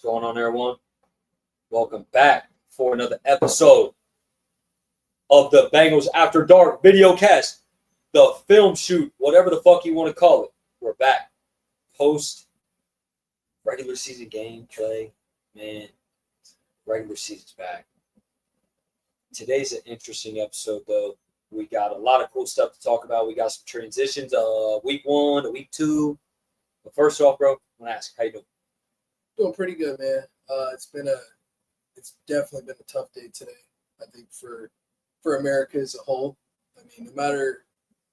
going on, everyone? Welcome back for another episode of the Bengals After Dark video cast, the film shoot, whatever the fuck you want to call it. We're back. Post regular season game play, man. Regular season's back. Today's an interesting episode, though. We got a lot of cool stuff to talk about. We got some transitions, week 1 to week 2. But first off, bro, I want to ask, how you doing? Doing pretty good, man. It's definitely been a tough day today, I think, for America as a whole. I mean, no matter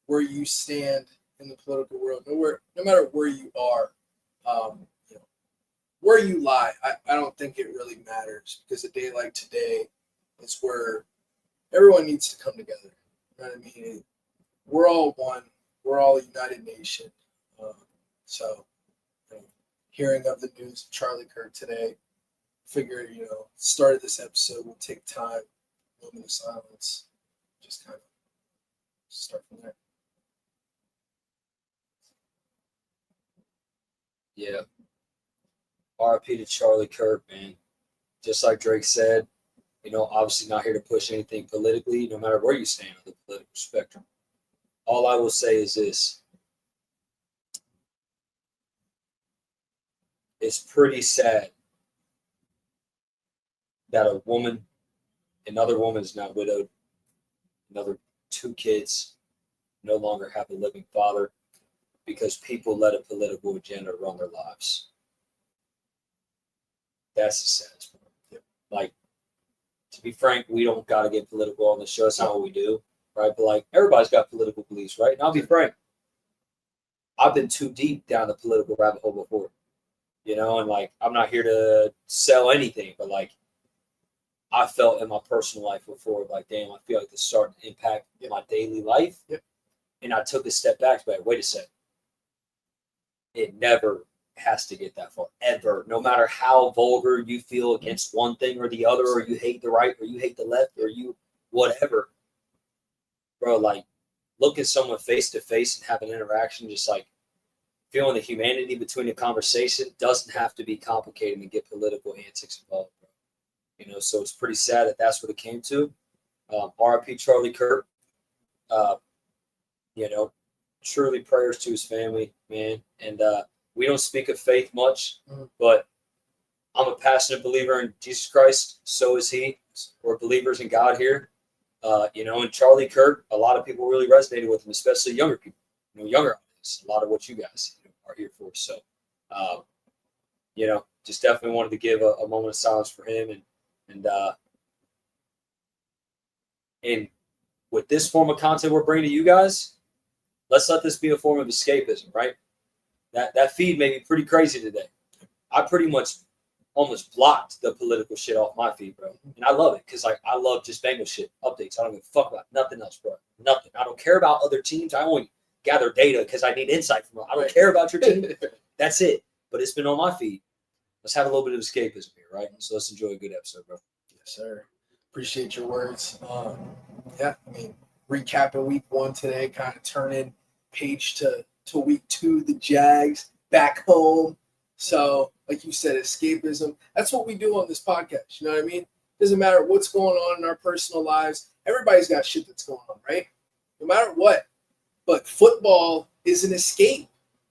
where you stand in the political world, no matter where you are, where you lie, I don't think it really matters, because a day like today is where everyone needs to come together. You know what I mean? We're all one. We're all a united nation. Hearing of the news of Charlie Kirk today, figured, started this episode, we'll take time, a moment of silence, just kind of start from there. Yeah. RIP to Charlie Kirk, man. Just like Drake said, obviously not here to push anything politically, no matter where you stand on the political spectrum. All I will say is this. It's pretty sad that another woman is now widowed, another 2 kids no longer have a living father because people let a political agenda run their lives. That's the saddest part. Yep. Like, to be frank, we don't got to get political on the show. That's not what we do, right? But, everybody's got political beliefs, right? And I'll be frank. I've been too deep down the political rabbit hole before. I'm not here to sell anything, but I felt in my personal life before, damn, I feel like this is starting to impact my daily life. Yep. And I took a step back, but wait a second. It never has to get that far, ever. No matter how vulgar you feel against one thing or the other, or you hate the right, or you hate the left, or you whatever. Bro, look at someone face to face and have an interaction, just feeling the humanity between the conversation doesn't have to be complicated and get political antics involved, bro. So it's pretty sad that that's what it came to. RIP Charlie Kirk. Truly prayers to his family, man. And we don't speak of faith much, but I'm a passionate believer in Jesus Christ. So is he. We're believers in God here. And Charlie Kirk, a lot of people really resonated with him, especially younger people, younger audience. A lot of what you guys are here for. So, just definitely wanted to give a moment of silence for him. And with this form of content we're bringing to you guys, let's let this be a form of escapism, right? That feed may be pretty crazy today. I pretty much almost blocked the political shit off my feed, bro. And I love it because, I love just Bengals shit, updates. I don't give a fuck about nothing else, bro. Nothing. I don't care about other teams. I only gather data because I need insight from them. I don't care about your team. That's it. But it's been on my feed. Let's have a little bit of escapism here, right? So let's enjoy a good episode, bro. Yes, sir. Appreciate your words. Recapping week 1 today, kind of turning page to week 2, the Jags back home. So, like you said, escapism. That's what we do on this podcast. You know what I mean? Doesn't matter what's going on in our personal lives. Everybody's got shit that's going on, right? No matter what. But football is an escape.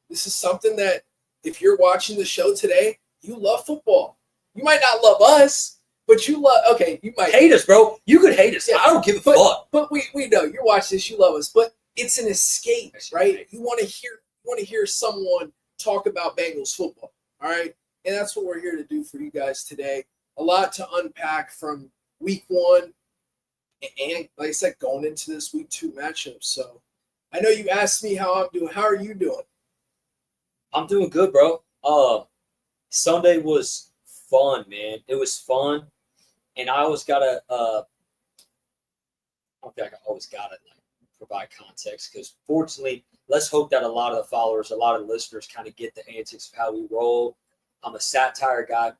This is something that if you're watching the show today, you love football. You might not love us, but you might hate us, bro. You could hate us. Yeah, I don't give a fuck. But we know you're watching this, you love us. But it's an escape, right? You want to hear someone talk about Bengals football. All right. And that's what we're here to do for you guys today. A lot to unpack from week 1 and, like I said, going into this week 2 matchup. So I know you asked me how I'm doing. How are you doing? I'm doing good, bro. Sunday was fun, man. It was fun. And I always gotta I don't think I always gotta provide context, because fortunately, let's hope that a lot of the followers, a lot of the listeners kind of get the antics of how we roll. I'm a satire guy.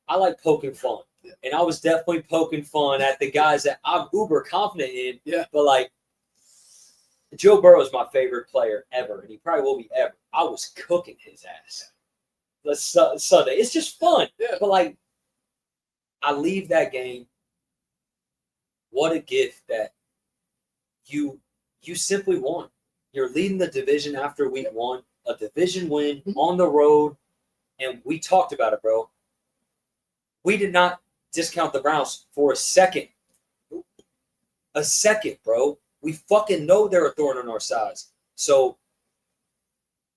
I like poking fun. Yeah. And I was definitely poking fun at the guys that I'm uber confident in. Yeah. But Joe Burrow is my favorite player ever, and he probably will be ever. I was cooking his ass. Sunday. It's just fun. Yeah. But like, I leave that game. What a gift that you simply won. You're leading the division after week one, a division win on the road, and we talked about it, bro. We did not discount the Browns for a second. A second, bro. We fucking know they're a thorn on our sides. So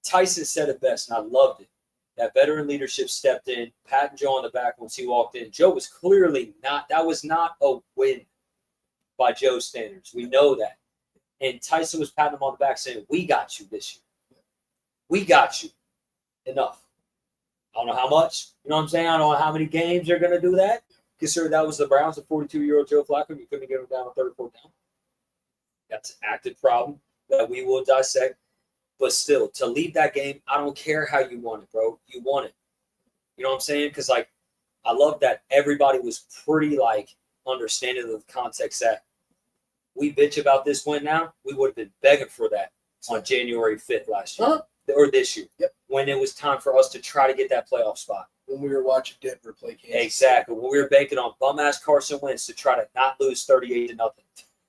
Tyson said it best, and I loved it. That veteran leadership stepped in, patting Joe on the back once he walked in. Joe was clearly not, that was not a win by Joe's standards. We know that. And Tyson was patting him on the back saying, we got you this year. We got you. Enough. I don't know how much. You know what I'm saying? I don't know how many games they're going to do that. Consider that was the Browns, a 42-year-old Joe Flacco. You couldn't get him down on third or fourth down. That's an active problem that we will dissect. But still, to lead that game, I don't care how you won it, bro. You won it. You know what I'm saying? Because, like, I love that everybody was pretty, like, understanding of the context that we bitch about this win now. We would have been begging for that on January 5th last year. Or this year. Yep. When it was time for us to try to get that playoff spot. When we were watching Denver play Kansas. Exactly. When we were banking on bum-ass Carson Wentz to try to not lose 38-0,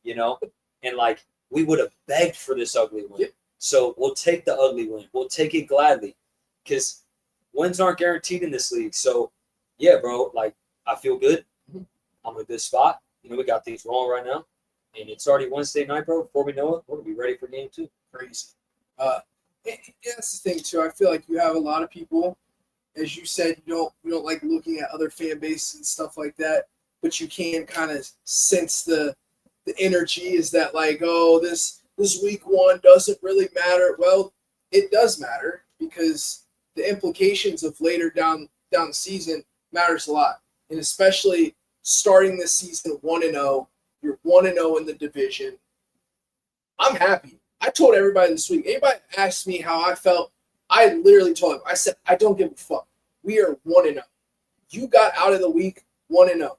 you know? And, like, we would have begged for this ugly win. Yep. So we'll take the ugly win. We'll take it gladly because wins aren't guaranteed in this league. So, yeah, bro, like, I feel good. I'm in a good spot. You know, we got things rolling right now. And it's already Wednesday night, bro. Before we know it, we're going to be ready for game 2. Crazy. That's the thing, too. I feel like you have a lot of people, as you said, you don't like looking at other fan bases and stuff like that, but you can kind of sense the energy is that, like, oh, this week one doesn't really matter. Well, it does matter because the implications of later down the season matters a lot. And especially starting this season 1-0, you're 1-0 in the division. I'm happy. I told everybody this week, anybody asked me how I felt, I literally told them, I said, I don't give a fuck. We are 1-0. You got out of the week 1-0.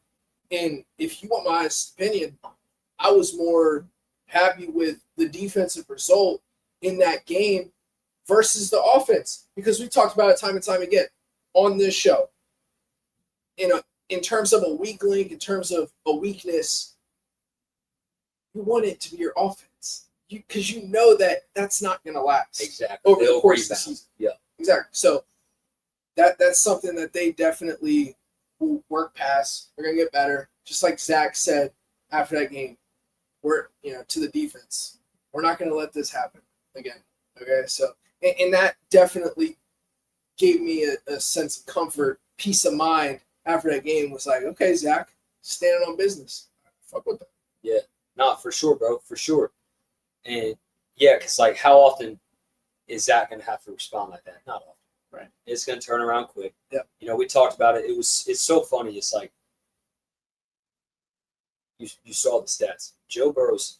And if you want my honest opinion, I was more happy with the defensive result in that game versus the offense because we talked about it time and time again on this show. In terms of a weak link, in terms of a weakness, you want it to be your offense because you know that that's not going to last exactly over the course of the season. Yeah, exactly. So that's something that they definitely will work past. They're going to get better, just like Zach said after that game. We're to the defense. We're not going to let this happen again. Okay, so and that definitely gave me a sense of comfort, peace of mind after that game. Was like, okay, Zach, standing on business. Fuck with that. Yeah, not for sure, bro, for sure. And yeah, because like, how often is Zach going to have to respond like that? Not often. Right. It's going to turn around quick. Yeah. You know, we talked about it. It's so funny. It's like you saw the stats. Joe Burrow's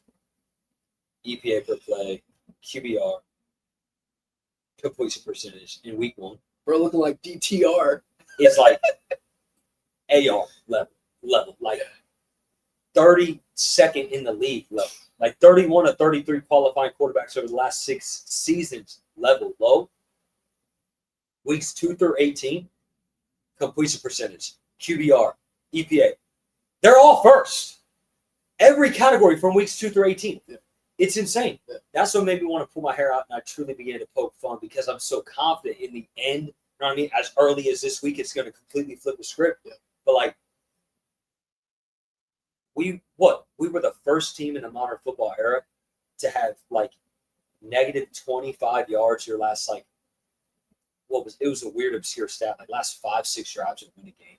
EPA per play, QBR, completion percentage in week 1. We're looking like DTR. It's like AR level, like 32nd in the league level, like 31 or 33 qualifying quarterbacks over the last 6 seasons level low. Weeks 2 through 18, completion percentage, QBR, EPA, they're all first. Every category from weeks 2 through 18. Yeah. It's insane. Yeah. That's what made me want to pull my hair out, and I truly began to poke fun because I'm so confident in the end. You know what I mean? As early as this week, it's going to completely flip the script. Yeah. But like, we were the first team in the modern football era to have like negative 25 yards your last like it was a weird obscure stat, like last 5-6 drives to win a game.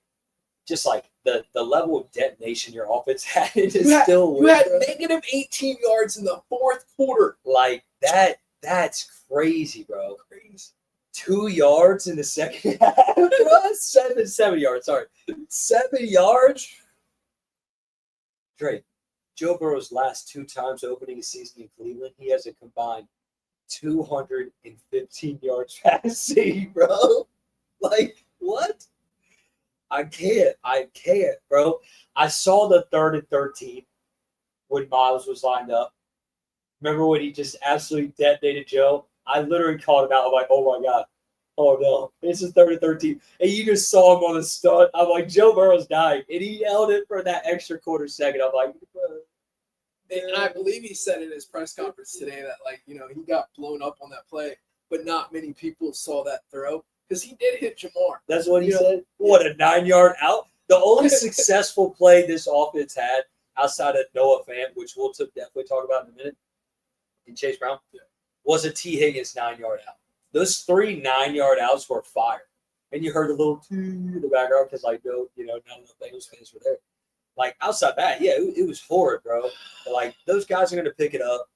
Just like the level of detonation your offense had still you had negative 18 yards in the fourth quarter. Like that's crazy, bro. Crazy. 2 yards in the second half. 7 yards, sorry. 7 yards. Drake, Joe Burrow's last 2 times opening a season in Cleveland, he has a combined 215 yards passing, bro. Like, what? I can't, bro. I saw the 3rd and 13 when Miles was lined up. Remember when he just absolutely detonated Joe? I literally called him out. I'm like, oh my God. Oh no, it's a 30-13. And you just saw him on the stunt. I'm like, Joe Burrow's dying. And he held it for that extra quarter second. I'm like, And I believe he said in his press conference today that, like, you know, he got blown up on that play, but not many people saw that throw because he did hit Jamar. that's what he said. What, a 9-yard out? The only successful play this offense had outside of Noah Fant, which we'll definitely talk about in a minute, and Chase Brown, was a T. Higgins 9-yard out. Those 3 9-yard outs were fire. And you heard a little in the background because, like, no, you know, none of the Bengals fans were there. Like, outside that, yeah, it was horrid, bro. But, like, those guys are going to pick it up.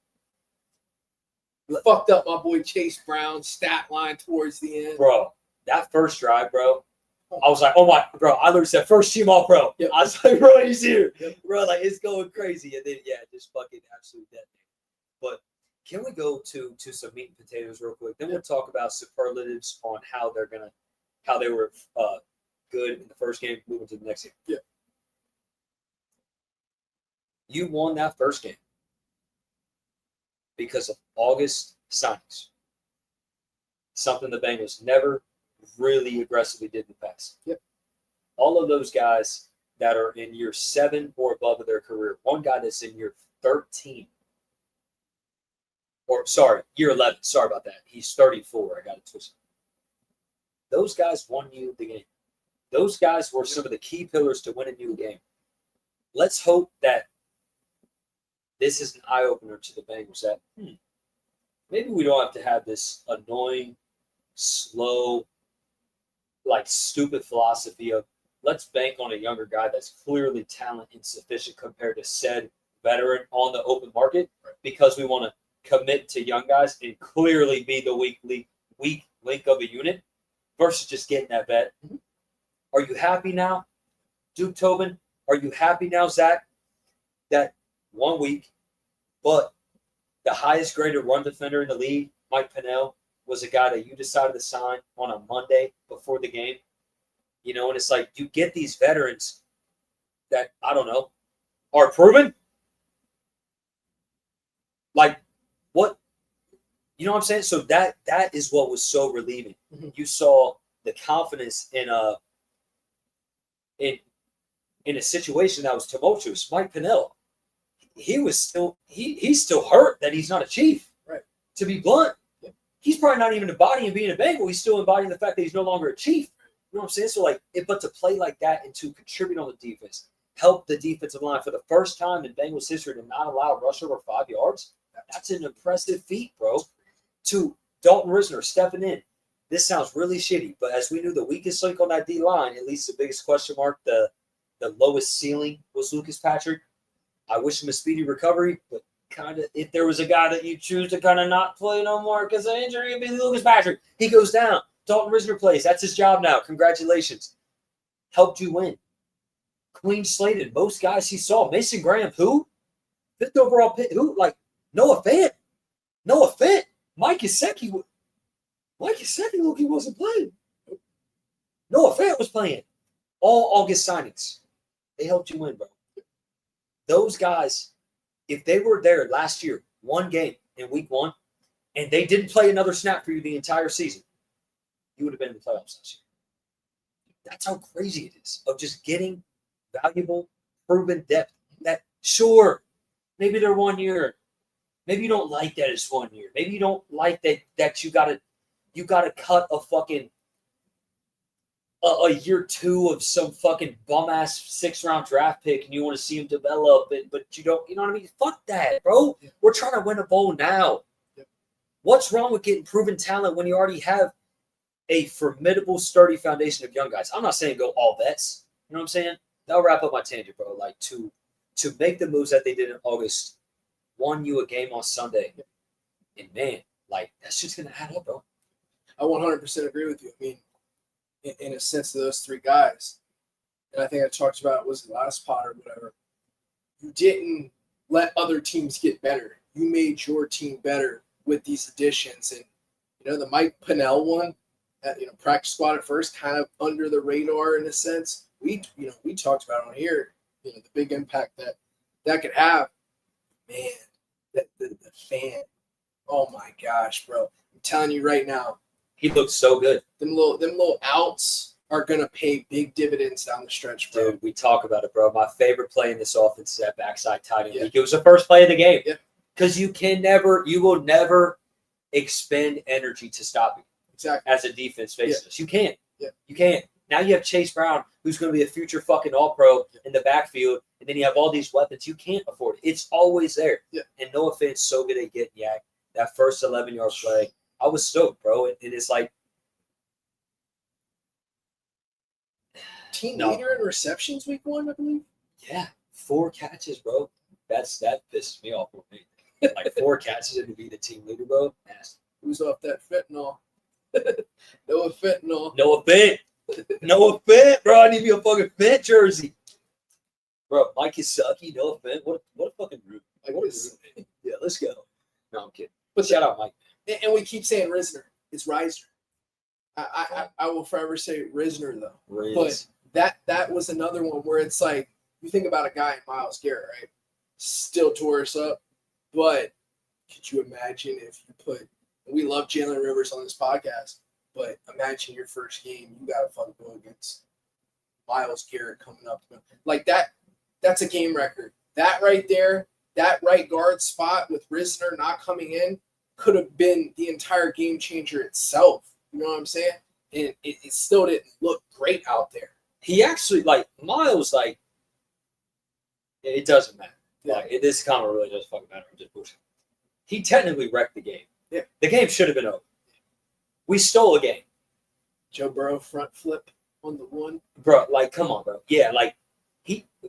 Fucked up my boy Chase Brown's stat line towards the end. Bro, that first drive, bro, I was like, oh my, bro, I literally said first team all pro. Yep. I was like, bro, he's here. Yep. Bro, like, it's going crazy. And then, yeah, just fucking absolute dead. But can we go to some meat and potatoes real quick? Then we'll talk about superlatives on how they were good in the first game, moving to the next game. Yeah. You won that first game because of August signings. Something the Bengals never really aggressively did in the past. Yep. All of those guys that are in year 7 or above of their career, one guy that's in year 13, or sorry, year 11. Sorry about that. He's 34. I got it twisted. Those guys won you the game. Those guys were some of the key pillars to winning you a game. Let's hope that this is an eye-opener to the Bengals that maybe we don't have to have this annoying, slow, like stupid philosophy of let's bank on a younger guy that's clearly talent insufficient compared to said veteran on the open market because we want to commit to young guys and clearly be the weak link of a unit versus just getting that vet. Are you happy now, Duke Tobin? Are you happy now, Zach, that 1 week, but the highest graded run defender in the league, Mike Pennell, was a guy that you decided to sign on a Monday before the game? You know, and it's like you get these veterans that, I don't know, are proven. Like, what? You know what I'm saying? So that is what was so relieving. Mm-hmm. You saw the confidence in a situation that was tumultuous. Mike Pennell, he's still hurt that he's not a Chief. Right. To be blunt, he's probably not even embodying being a Bengal. He's still embodying the fact that he's no longer a Chief. You know what I'm saying? So, like, but to play like that and to contribute on the defense, help the defensive line for the first time in Bengals history to not allow a rush over 5 yards, that's an impressive feat, bro. To Dalton Risner stepping in. This sounds really shitty, but as we knew, the weakest link on that D-line, at least the biggest question mark, the lowest ceiling was Lucas Patrick. I wish him a speedy recovery, but kind of if there was a guy that you choose to kind of not play no more because of injury, it'd be Lucas Patrick. He goes down. Dalton Risner plays. That's his job now. Congratulations. Helped you win. Clean slated. Most guys he saw. Mason Graham, who? 5th overall pick. Who? Like, Noah Fant. Mike Gesicki, look, he wasn't playing. Noah Fant was playing. All August signings. They helped you win, bro. Those guys, if they were there last year, one game in week 1, and they didn't play another snap for you the entire season, you would have been in the playoffs last year. That's how crazy it is of just getting valuable, proven depth. That, sure, maybe they're 1 year. Maybe you don't like that it's 1 year. Maybe you don't like that you gotta cut a fucking a year 2 of some fucking bum ass 6th-round draft pick and you want to see him develop it, but you don't. You know what I mean? Fuck that, bro. Yeah. We're trying to win a bowl now. Yeah. What's wrong with getting proven talent when you already have a formidable, sturdy foundation of young guys? I'm not saying go all vets. You know what I'm saying? That'll wrap up my tangent, bro. Like to make the moves that they did in August, won you a game on Sunday, and man, like that's just gonna add up, bro. I 100% agree with you. I mean, in a sense, of those 3 guys, and I think I talked about it was the last pod or whatever. You didn't let other teams get better. You made your team better with these additions, and the Mike Pennell one, practice squad at first, kind of under the radar in a sense. We talked about it on here. The big impact that could have. Man, the fan. Oh my gosh, bro! I'm telling you right now, He looked so good. Them little outs are gonna pay big dividends down the stretch, bro. Dude, we talk about it, bro. My favorite play in this offense is that backside tight end. Yeah. It was the first play of the game. Yeah. Because you will never expend energy to stop you. Exactly. As a defense faces us. You can't. Yeah. You can't. Now you have Chase Brown, who's going to be a future fucking all-pro in the backfield, and then you have all these weapons. You can't afford it. It's always there. Yeah. And no offense, so good at getting yak. That first 11-yard play, I was stoked, bro. And it's like, team leader in receptions week 1, I believe. Yeah, 4 catches, bro. That pisses me off for me. Like 4 catches and to be the team leader, bro. Nasty. Who's off that fentanyl? Noah fentanyl. Noah Fent. Noah Fent, bro. I need me a fucking Fent jersey. Bro, Mike Gesicki, Noah Fent. What a fucking root. Like, what is it? Yeah, let's go. No, I'm kidding. But shout out, Mike. And we keep saying Risner. It's Reisner. I will forever say Risner, though. Riz. But that was another one where it's like, you think about a guy in Myles Garrett, right? Still tore us up. But could you imagine if you put, we love Jalen Rivers on this podcast, but imagine your first game, you got to fucking go against Myles Garrett coming up. Like that's a game record. That right there, that right guard spot with Risner not coming in could have been the entire game changer itself. You know what I'm saying? And it still didn't look great out there. He actually, like, Miles, like, it doesn't matter. Yeah. Like, this comment really doesn't fucking matter. I'm just pushing. He technically wrecked the game. Yeah. The game should have been over. We stole a game. Joe Burrow front flip on the 1. Bro, like, come on, bro. Yeah, like,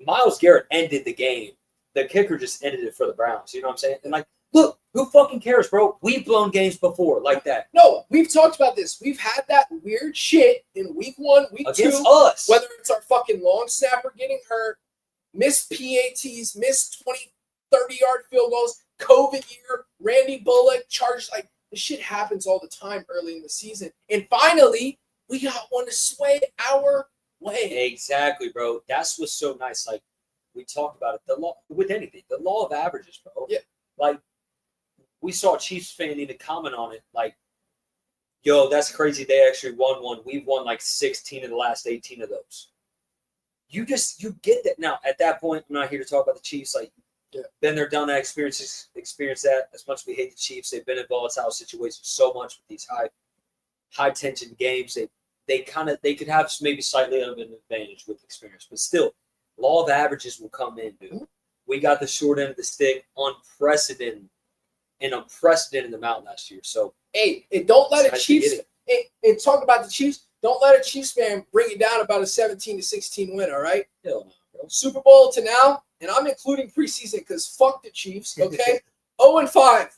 Myles Garrett ended the game. The kicker just ended it for the Browns. You know what I'm saying? And, like, look, who fucking cares, bro? We've blown games before like that. No, we've talked about this. We've had that weird shit in week 1, week 2. Against us. Whether it's our fucking long snapper getting hurt, missed PATs, missed 20, 30-yard field goals, COVID year, Randy Bullock, charged. Like, this shit happens all the time early in the season. And finally, we got one to sway our way. Exactly, bro. That's what's so nice. Like, we talk about it. The law, with anything, the law of averages, bro. Yeah. Like, we saw a Chiefs fan need to comment on it. Like, yo, that's crazy. They actually won one. We've won like 16 of the last 18 of those. You get that. Now, at that point, I'm not here to talk about the Chiefs. Like, been there, done that, experience that. As much as we hate the Chiefs, they've been in volatile situations so much with these high tension games. They could have maybe slightly of an advantage with experience, but still, law of averages will come in, dude. Mm-hmm. We got the short end of the stick, unprecedented amount last year. So, hey, and don't let a Chiefs and talk about the Chiefs. Don't let a Chiefs fan bring it down about a 17-16 win. All right, hell no, bro. Super Bowl to now, and I'm including preseason because fuck the Chiefs. Okay, 0-5,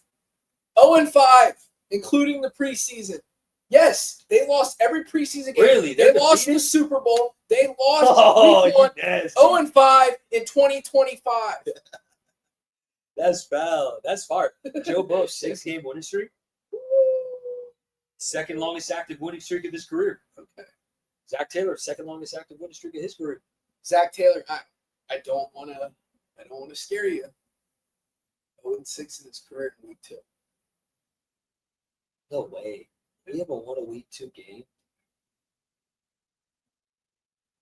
0-5, including the preseason. Yes, they lost every preseason game. Really? They lost the Super Bowl. They lost week 1, 0-5 in 2025. That's foul. That's far. Joe Burrow's 6-game winning streak. Second longest active winning streak of his career. Okay. Zach Taylor, second longest active winning streak of his career. Zach Taylor, I don't want to scare you. 0-6 in his career in week 2. No way. We haven't won a week 2 game.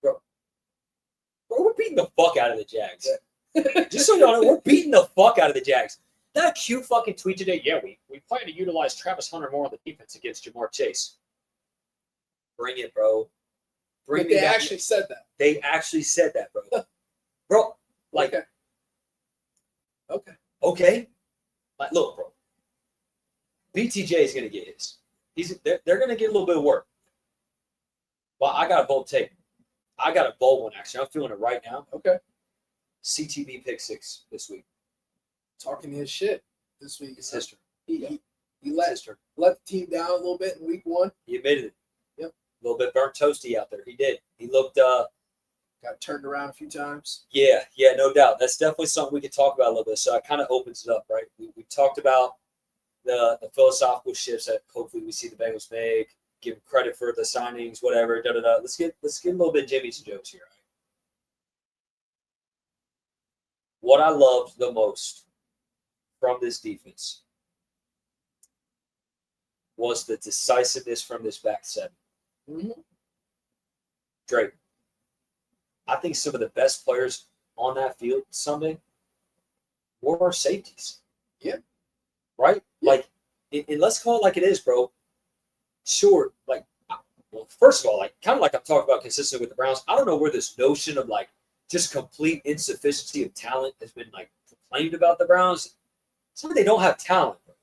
Bro, we're beating the fuck out of the Jags. Yeah. Just so you know, we're beating the fuck out of the Jags. That cute fucking tweet today, yeah, we plan to utilize Travis Hunter more on the defense against Jamar Chase. Bring it, bro. But they actually said that. They actually said that, bro. Bro, like, okay. Like, look, bro. BTJ is going to get his. They're going to get a little bit of work. Well, I got a bold take. I got a bold one, actually. I'm feeling it right now. Okay. CTB pick 6 this week. Talking his shit this week. It's history. He let the team down a little bit in week 1. He admitted it. Yep. A little bit burnt toasty out there. He did. He looked got turned around a few times. Yeah, no doubt. That's definitely something we could talk about a little bit. So it kind of opens it up, right? We talked about the philosophical shifts that hopefully we see the Bengals make, give credit for the signings, whatever, da-da-da. Let's get a little bit Jimmy's jokes here. Right? What I loved the most from this defense, was the decisiveness from this back seven. Mm-hmm. Drake, I think some of the best players on that field Sunday were our safeties. Yeah. Right? Yeah. Like, and let's call it like it is, bro. Sure, like, well, first of all, like, kind of like I'm talking about consistent with the Browns, I don't know where this notion of, like, just complete insufficiency of talent has been, like, proclaimed about the Browns. It's not like they don't have talent, bro.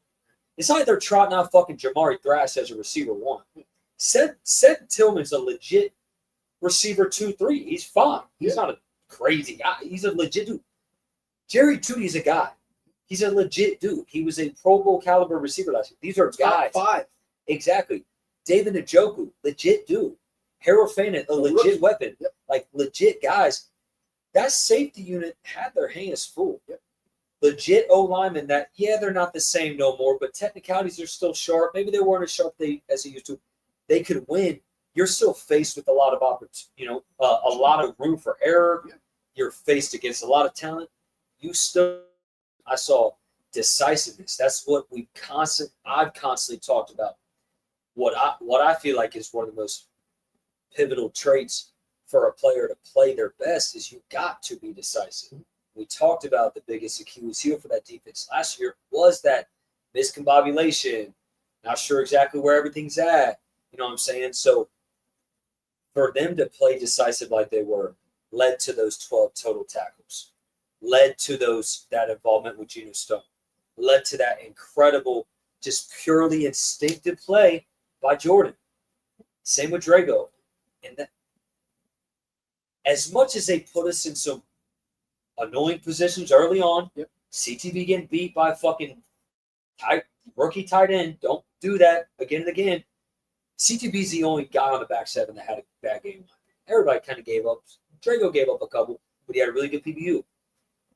It's not like they're trotting out fucking Jamari Thrash as a receiver one. Seth Tillman's a legit receiver 2-3. He's fine. He's not a crazy guy. He's a legit dude. Jerry Jeudy's a guy. He's a legit dude. He was a Pro Bowl caliber receiver last year. These are guys. Top 5. Exactly. David Njoku, legit dude. Harold Fannin, a legit weapon. Yep. Like, legit guys. That safety unit had their hands full. Yep. Legit O-linemen that, yeah, they're not the same no more, but technicalities are still sharp. Maybe they weren't as sharp as they used to. They could win. You're still faced with a lot of opportunity, a lot of room for error. Yeah. You're faced against a lot of talent. I saw decisiveness. That's what I've constantly talked about. What I feel like is one of the most pivotal traits for a player to play their best is you got to be decisive. We talked about the biggest Achilles heel for that defense last year was that miscombobulation. Not sure exactly where everything's at. You know what I'm saying? So for them to play decisive like they were led to those 12 total tackles, led to that involvement with Geno Stone, led to that incredible, just purely instinctive play by Jordan. Same with Drago. And that, as much as they put us in some annoying positions early on, CTV getting beat by fucking rookie tight end, don't do that again and again. CTB's the only guy on the back seven that had a bad game. Everybody kind of gave up. Drago gave up a couple, but he had a really good PBU.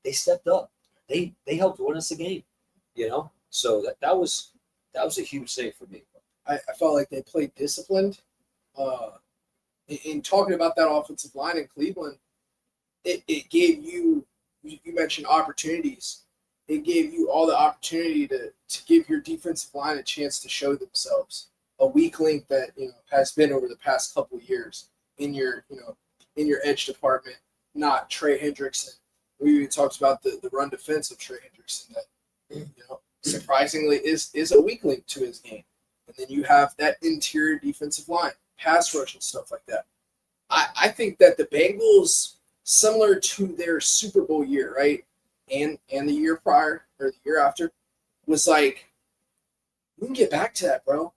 They stepped up. They helped win us the game, So that was a huge thing for me. I felt like they played disciplined. In talking about that offensive line in Cleveland, it gave you mentioned opportunities. It gave you all the opportunity to give your defensive line a chance to show themselves. A weak link that has been over the past couple of years in your edge department, not Trey Hendrickson. We even talked about the run defense of Trey Hendrickson that surprisingly is a weak link to his game. And then you have that interior defensive line, pass rush and stuff like that. I think that the Bengals, similar to their Super Bowl year, right, and the year prior or the year after, was like, we can get back to that, bro.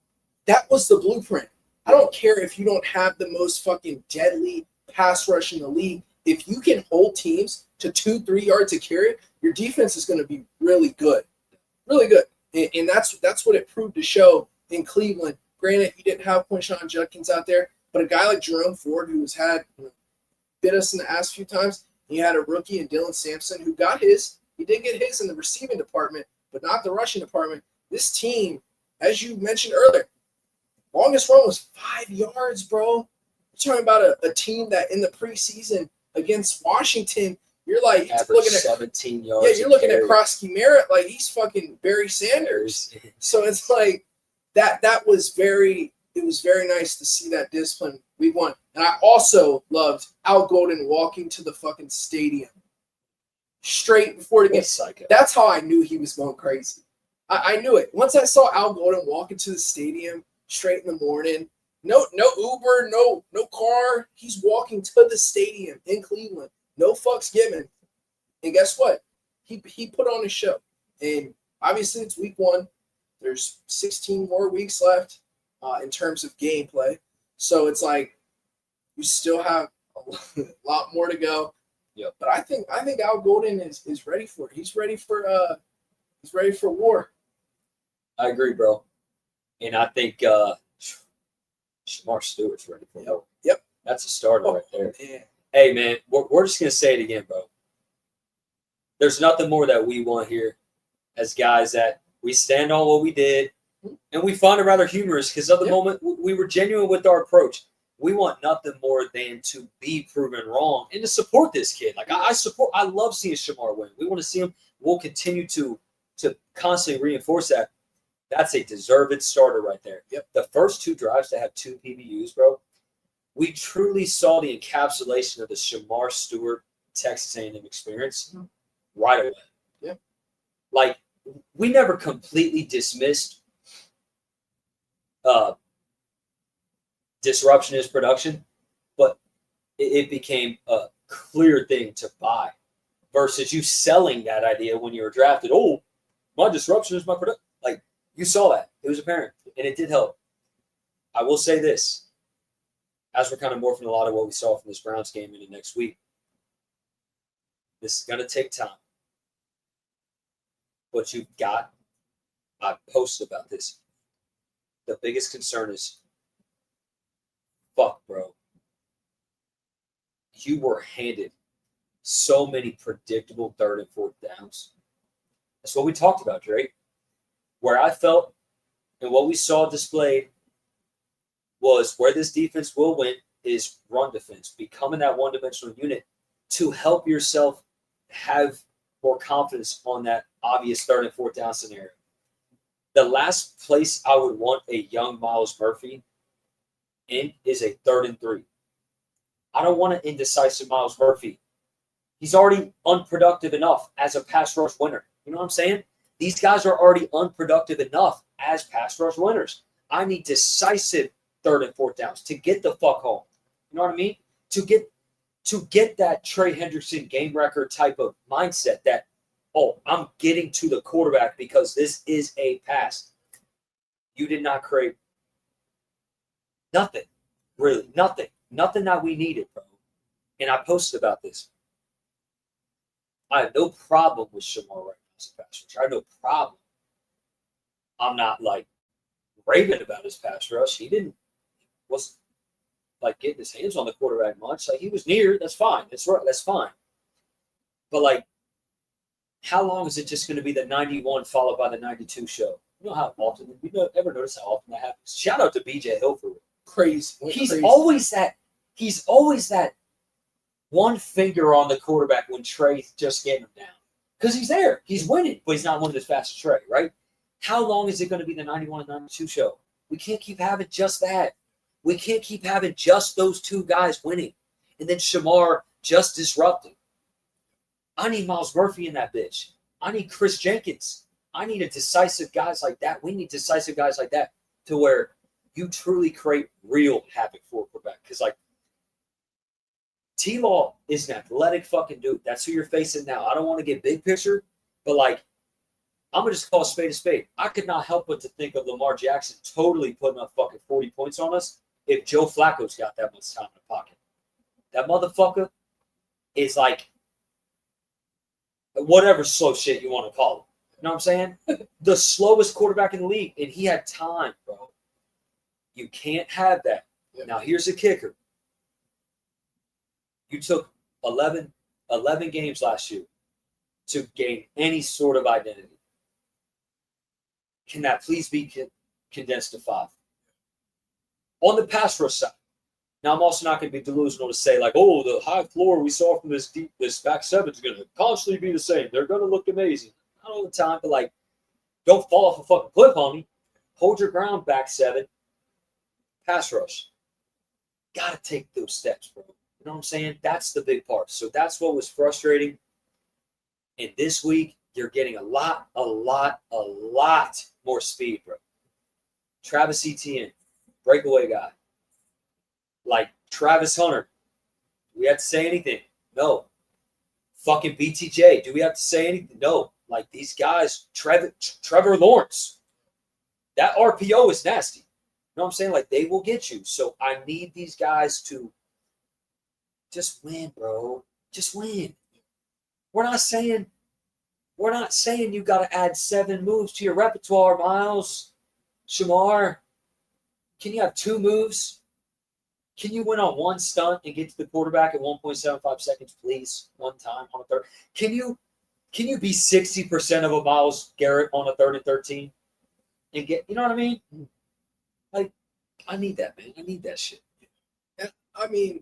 That was the blueprint. I don't care if you don't have the most fucking deadly pass rush in the league. If you can hold teams to 2-3 yards a carry, your defense is going to be really good. Really good. And that's what it proved to show in Cleveland. Granted, you didn't have Quinshon Judkins out there, but a guy like Jerome Ford, who has had bit us in the ass a few times, he had a rookie in Dylan Sampson who got his. He did get his in the receiving department, but not the rushing department. This team, as you mentioned earlier, longest run was 5 yards, bro. You're talking about a team that in the preseason against Washington, you're like looking at 17 yards. Yeah, you're looking at Krosky Merritt like he's fucking Barry Sanders. So it's like that was very nice to see that discipline week one. And I also loved Al Golden walking to the fucking stadium straight before the game. That's how I knew he was going crazy. I knew it. Once I saw Al Golden walk into the stadium straight in the morning, no Uber, no car. He's walking to the stadium in Cleveland. No fucks given. And guess what? He put on a show. And obviously it's week one. There's 16 more weeks left in terms of gameplay. So it's like you still have a lot more to go. Yep. But I think Al Golden is ready for it. He's ready for war. I agree, bro. And I think Shamar Stewart's ready for war. Yep. That's a starter right there. Man. Hey, man, we're just going to say it again, bro. There's nothing more that we want here as guys that we stand on what we did, and we find it rather humorous because of the moment we were genuine with our approach. We want nothing more than to be proven wrong and to support this kid. Like, I love seeing Shamar win. We want to see him. We'll continue to constantly reinforce that. That's a deserved starter right there. Yep. The first 2 drives to have 2 PBUs, bro. We truly saw the encapsulation of the Shamar Stewart Texas A&M experience right away. Yep. Like, we never completely dismissed disruption is production, but it became a clear thing to buy versus you selling that idea when you were drafted. Oh, my disruption is my production. Like, you saw that. It was apparent, and it did help. I will say this, as we're kind of morphing a lot of what we saw from this Browns game into next week, this is going to take time. But you've got, I posted about this. The biggest concern is, fuck, bro. You were handed so many predictable 3rd and 4th downs. That's what we talked about, Drake. Where I felt and what we saw displayed was where this defense will win is run defense, becoming that one-dimensional unit to help yourself have more confidence on that obvious 3rd and 4th down scenario. The last place I would want a young Myles Murphy in is a 3rd and 3. I don't want an indecisive Myles Murphy. He's already unproductive enough as a pass rush winner. You know what I'm saying? These guys are already unproductive enough as pass rush winners. I need decisive 3rd and 4th downs to get the fuck home. You know what I mean? To get that Trey Hendrickson game record type of mindset that, oh, I'm getting to the quarterback because this is a pass. You did not create nothing, really, nothing that we needed, bro. And I posted about this. I have no problem with Shamar right now as a pass rush. I have no problem. I'm not like raving about his pass rush. He wasn't like getting his hands on the quarterback much. Like, he was near. That's fine. That's right. That's fine. But like, how long is it just going to be the 91 followed by the 92 show? You know how often we ever notice how often that happens. Shout out to BJ Hill for it. Crazy. He's always that one finger on the quarterback when Trey's just getting him down. Because he's there. He's winning, but he's not winning as fast as Trey, right? How long is it going to be the 91 and 92 show? We can't keep having just that. We can't keep having just those 2 guys winning and then Shamar just disrupting. I need Myles Murphy in that bitch. I need Chris Jenkins. I need a decisive guys like that. We need decisive guys like that to where you truly create real havoc for a quarterback. Because, like, T-Law is an athletic fucking dude. That's who you're facing now. I don't want to get big picture, but, like, I'm going to just call a spade a spade. I could not help but to think of Lamar Jackson totally putting up fucking 40 points on us if Joe Flacco's got that much time in the pocket. That motherfucker is like whatever slow shit you want to call him. You know what I'm saying? The slowest quarterback in the league, and he had time, bro. You can't have that. Yep. Now, here's the kicker. You took 11 games last year to gain any sort of identity. Can that please be condensed to 5? On the pass rush side. Now, I'm also not going to be delusional to say, like, oh, the high floor we saw from this back 7 is going to constantly be the same. They're going to look amazing. Not all the time, but, like, don't fall off a fucking cliff on me. Hold your ground, back 7. Pass rush. Got to take those steps, bro. You know what I'm saying? That's the big part. So that's what was frustrating. And this week, you're getting a lot more speed, bro. Travis Etienne, breakaway guy. Like Travis Hunter. Do we have to say anything? No. Fucking BTJ. Do we have to say anything? No. Like these guys, Trevor Lawrence. That RPO is nasty. You know what I'm saying? Like they will get you. So I need these guys to just win, bro. Just win. We're not saying you got to add 7 moves to your repertoire, Myles. Shamar. Can you have 2 moves? Can you win on 1 stunt and get to the quarterback at 1.75 seconds, please? 1 time on a third. Can you be 60% of a Myles Garrett on a 3rd and 13 and get, you know what I mean? Like, I need that, man. I need that shit. Yeah, I mean,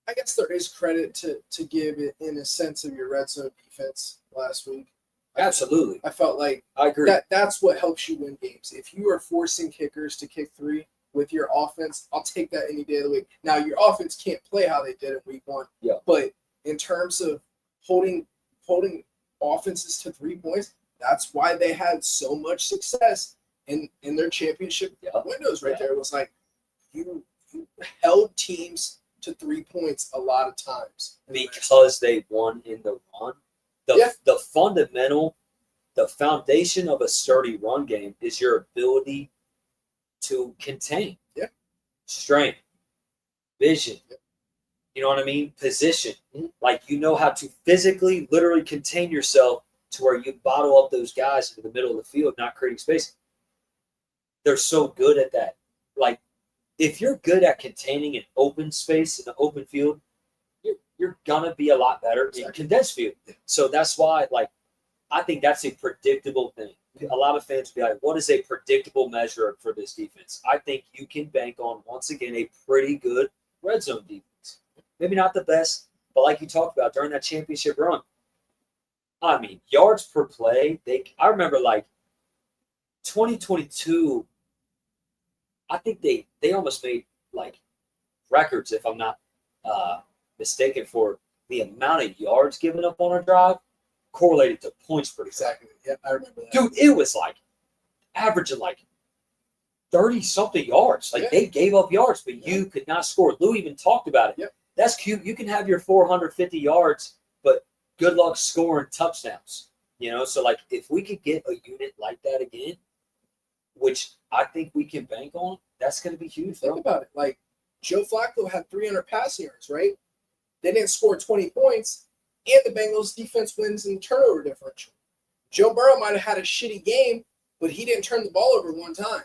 I guess there is credit to give it in a sense of your red zone defense last week. Absolutely. I felt like I agree. that's what helps you win games. If you are forcing kickers to kick three with your offense, I'll take that any day of the week. Now, your offense can't play how they did in week one. Yeah. But in terms of holding offenses to 3 points, that's why they had so much success in their championship windows right there. It was like you held teams to 3 points a lot of times. Because they won in the run. The fundamental, the foundation of a sturdy run game is your ability to contain. Yeah. Strength, vision. Yeah. You know what I mean? Position. Mm-hmm. Like, you know how to physically, literally contain yourself to where you bottle up those guys into the middle of the field, not creating space. They're so good at that. Like, if you're good at containing an open space in an open field, you're gonna be a lot better in condensed field. So that's why, like, I think that's a predictable thing. A lot of fans will be like, what is a predictable measure for this defense? I think you can bank on, once again, a pretty good red zone defense. Maybe not the best, but like you talked about during that championship run, I mean, yards per play, I remember, like, 2022, I think they almost made, like, records, if I'm not mistaken, for the amount of yards given up on a drive correlated to points per. Exactly. Yeah, I remember that. Dude, it was like averaging like 30-something yards. Like, they gave up yards, but you could not score. Lou even talked about it. Yep. That's cute. You can have your 450 yards, but good luck scoring touchdowns. You know, so, like, if we could get a unit like that again, which I think we can bank on, that's going to be huge. Think about it. Like, Joe Flacco had 300 passing yards, right? They didn't score 20 points, and the Bengals defense wins in turnover differential. Joe Burrow might have had a shitty game, but he didn't turn the ball over one time.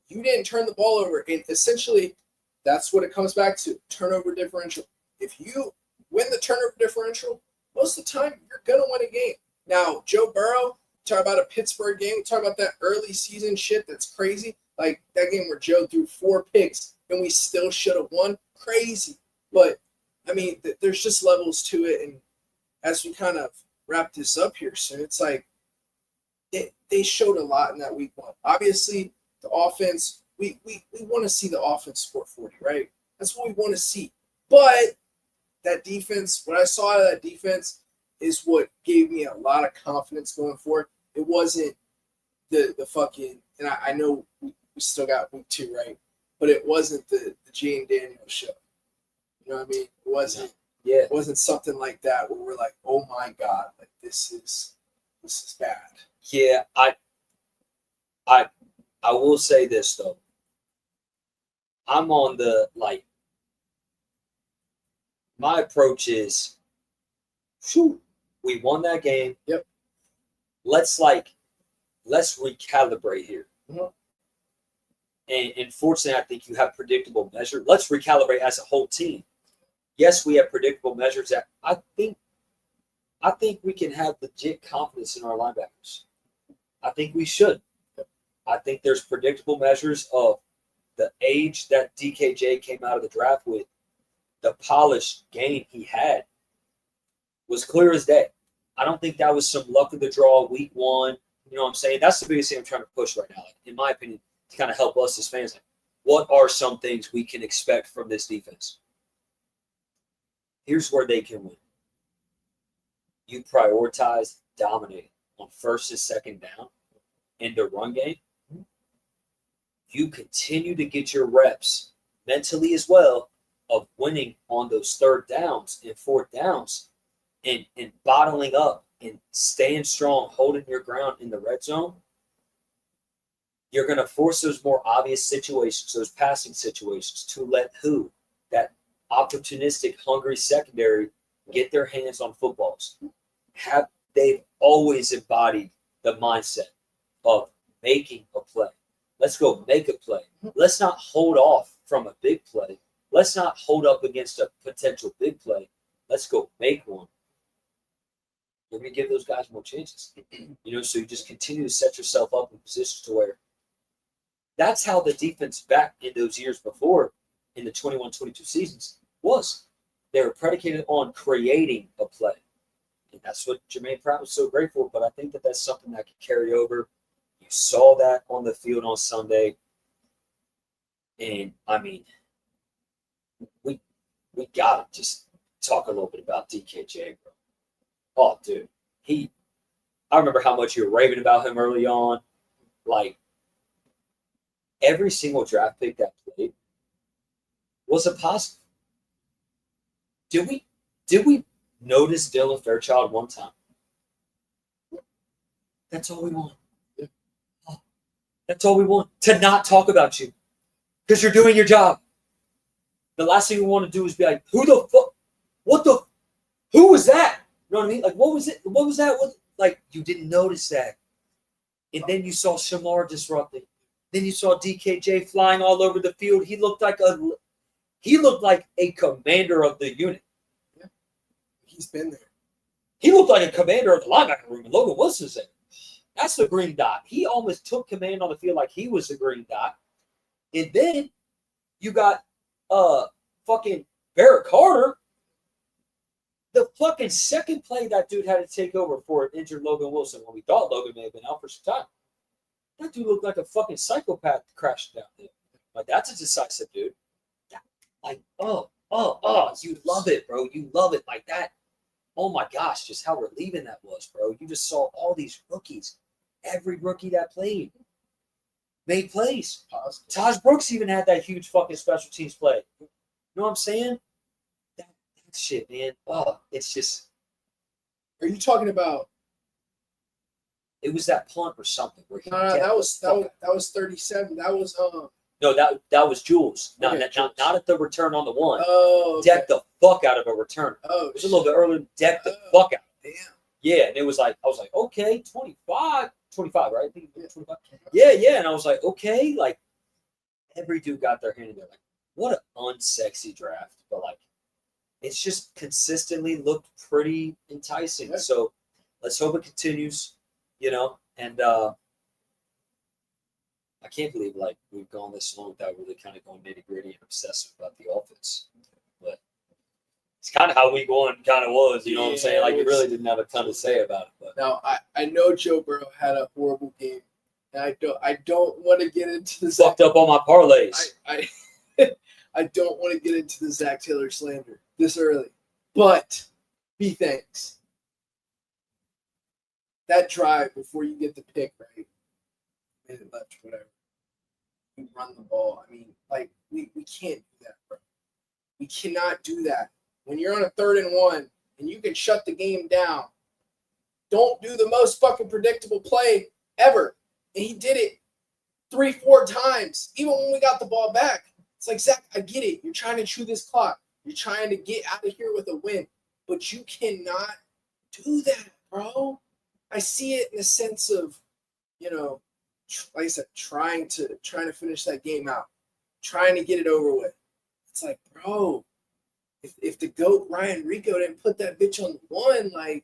You didn't turn the ball over, and essentially that's what it comes back to, turnover differential. If you win the turnover differential, most of the time you're going to win a game. Now, Joe Burrow, talk about a Pittsburgh game, talk about that early season shit that's crazy, like that game where Joe threw 4 picks and we still should have won. Crazy. But, I mean, there's just levels to it, and as we kind of wrap this up here soon, it's like they showed a lot in that week one. Obviously, the offense, we want to see the offense score 40, right? That's what we want to see. But that defense, what I saw out of that defense is what gave me a lot of confidence going forward. It wasn't the fucking, and I know we still got week 2, right? But it wasn't the Jane Daniels show. You know what I mean? It wasn't. Yeah. It wasn't something like that where we're like, oh my God, like this is bad. Yeah, I will say this though. I'm on the, like, my approach is, whew, we won that game. Yep. Let's recalibrate here. Mm-hmm. And fortunately, I think you have predictable measure. Let's recalibrate as a whole team. Yes, we have predictable measures that I think we can have legit confidence in our linebackers. I think we should. I think there's predictable measures of the age that DKJ came out of the draft with. The polished game he had was clear as day. I don't think that was some luck of the draw week 1. You know what I'm saying? That's the biggest thing I'm trying to push right now, like, in my opinion, to kind of help us as fans. Like, what are some things we can expect from this defense? Here's where they can win. You prioritize dominating on first and second down in the run game. You continue to get your reps mentally as well of winning on those third downs and fourth downs and bottling up and staying strong, holding your ground in the red zone. You're going to force those more obvious situations, those passing situations, to let that opportunistic, hungry secondary get their hands on footballs. They've always embodied the mindset of making a play. Let's go make a play. Let's not hold off from a big play. Let's not hold up against a potential big play. Let's go make one. You're going to give those guys more chances. So you just continue to set yourself up in positions to where that's how the defense back in those years before, in the 21-22 seasons, was. They were predicated on creating a play. And that's what Jermaine Pratt was so great for. But I think that that's something that could carry over. You saw that on the field on Sunday. And, I mean, we got to just talk a little bit about DKJ, bro. Oh, dude. I remember how much you were raving about him early on. Like, every single draft pick that played was a positive. Did we notice Dylan Fairchild one time? That's all we want. Oh, that's all we want. To not talk about you. Because you're doing your job. The last thing we want to do is be like, who the fuck? Who was that? You know what I mean? Like, what was it? What was that? Like, you didn't notice that. And then you saw Shamar disrupting. Then you saw DKJ flying all over the field. He looked like a commander of the unit. Yeah. He's been there. He looked like a commander of the linebacker room. And Logan Wilson's there. That's the green dot. He almost took command on the field like he was the green dot. And then you got fucking Barrett Carter. The fucking second play that dude had to take over for an injured Logan Wilson when we thought Logan may have been out for some time. That dude looked like a fucking psychopath crashing down there. Like, that's a decisive dude. Like, you love it, bro. You love it like that. Oh my gosh, just how relieving that was, bro. You just saw all these rookies. Every rookie that played made plays. Taj Brooks even had that huge fucking special teams play. You know what I'm saying? That shit, man. Oh, it's just. Are you talking about? It was that punt or something. Where that was 37. That was No, that was Jules. Not at the return on the one. Oh, okay. Decked the fuck out of a return. Oh, it was a little bit earlier. Decked the fuck out. Damn. Yeah, and it was like I was like, okay, 25, right? I think 25. Yeah, and I was like, okay, like every dude got their hand in there. Like, what an unsexy draft, but like, it's just consistently looked pretty enticing. Yeah. So let's hope it continues, and I can't believe like we've gone this long without really kind of going nitty gritty and obsessive about the offense. But it's kind of how week one kind of was, you know what I'm saying? Like, you really didn't have a ton to say about it. But now I know Joe Burrow had a horrible game, and I don't want to get into the fucked up on my parlays. I don't want to get into the Zach Taylor slander this early, but be thanks. That drive before you get the pick, right? Minute left, whatever. You run the ball. I mean, like, we can't do that, bro. We cannot do that. When you're on a 3rd and 1 and you can shut the game down, don't do the most fucking predictable play ever. And he did it 3-4 times, even when we got the ball back. It's like, Zach, I get it. You're trying to chew this clock. You're trying to get out of here with a win. But you cannot do that, bro. I see it in the sense of, like I said, trying to finish that game out, trying to get it over with. It's like, bro, if the GOAT Ryan Rico didn't put that bitch on the 1, like,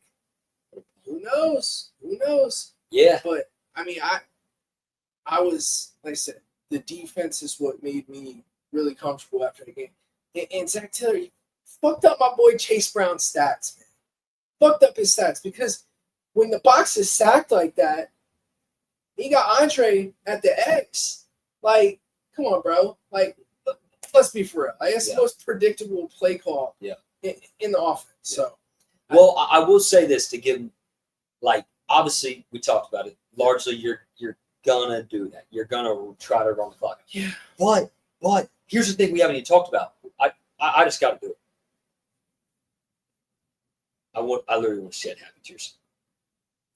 who knows? Who knows? Yeah. But I mean, I was, like I said, the defense is what made me really comfortable after the game. And Zach Taylor, he fucked up my boy Chase Brown's stats, man. Fucked up his stats because when the box is sacked like that, he got Andre at the X. Like, come on, bro. Like, let's be for real. Like, it's the most predictable play call in the offense. Yeah. So, well, I will say this to give, like, obviously we talked about it. Largely, you're gonna do that. You're gonna try to run the clock. Yeah. But here's the thing we haven't even talked about. I just got to do it. I literally want to shed happy tears.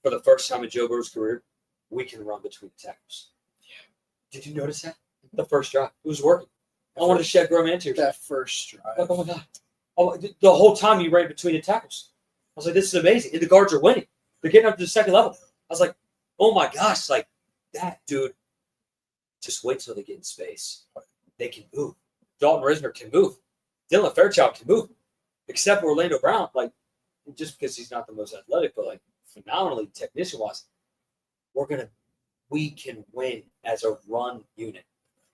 For the first time in Joe Burrow's career, we can run between the tackles. Yeah. Did you notice that? The first drive. It was working. I wanted to shed grown man tears. That first drive. Like, oh my God. Oh, the whole time you ran between the tackles. I was like, this is amazing. And the guards are winning. They're getting up to the second level. I was like, oh my gosh, like that, dude. Just wait till they get in space. They can move. Dalton Risner can move. Dylan Fairchild can move. Except for Orlando Brown, like, just because he's not the most athletic, but like phenomenally technician-wise, we can win as a run unit.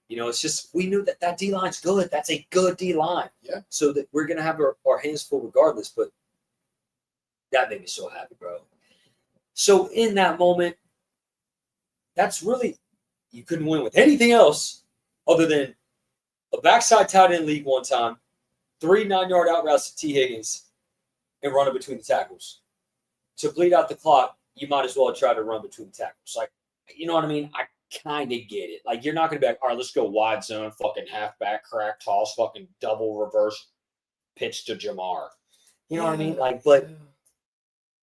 It's just we knew that D-line's good. That's a good D-line. Yeah. So that we're going to have our hands full regardless. But That made me so happy, bro. So in that moment, that's really, you couldn't win with anything else other than a backside tight end league one time, 3 9-yard out routes to T. Higgins, and running between the tackles. To bleed out the clock, you might as well try to run between the tackles. Like, you know what I mean? I kind of get it. Like, you're not going to be like, all right, let's go wide zone, fucking halfback, crack toss, fucking double reverse pitch to Jamar. You know what I mean? Like, but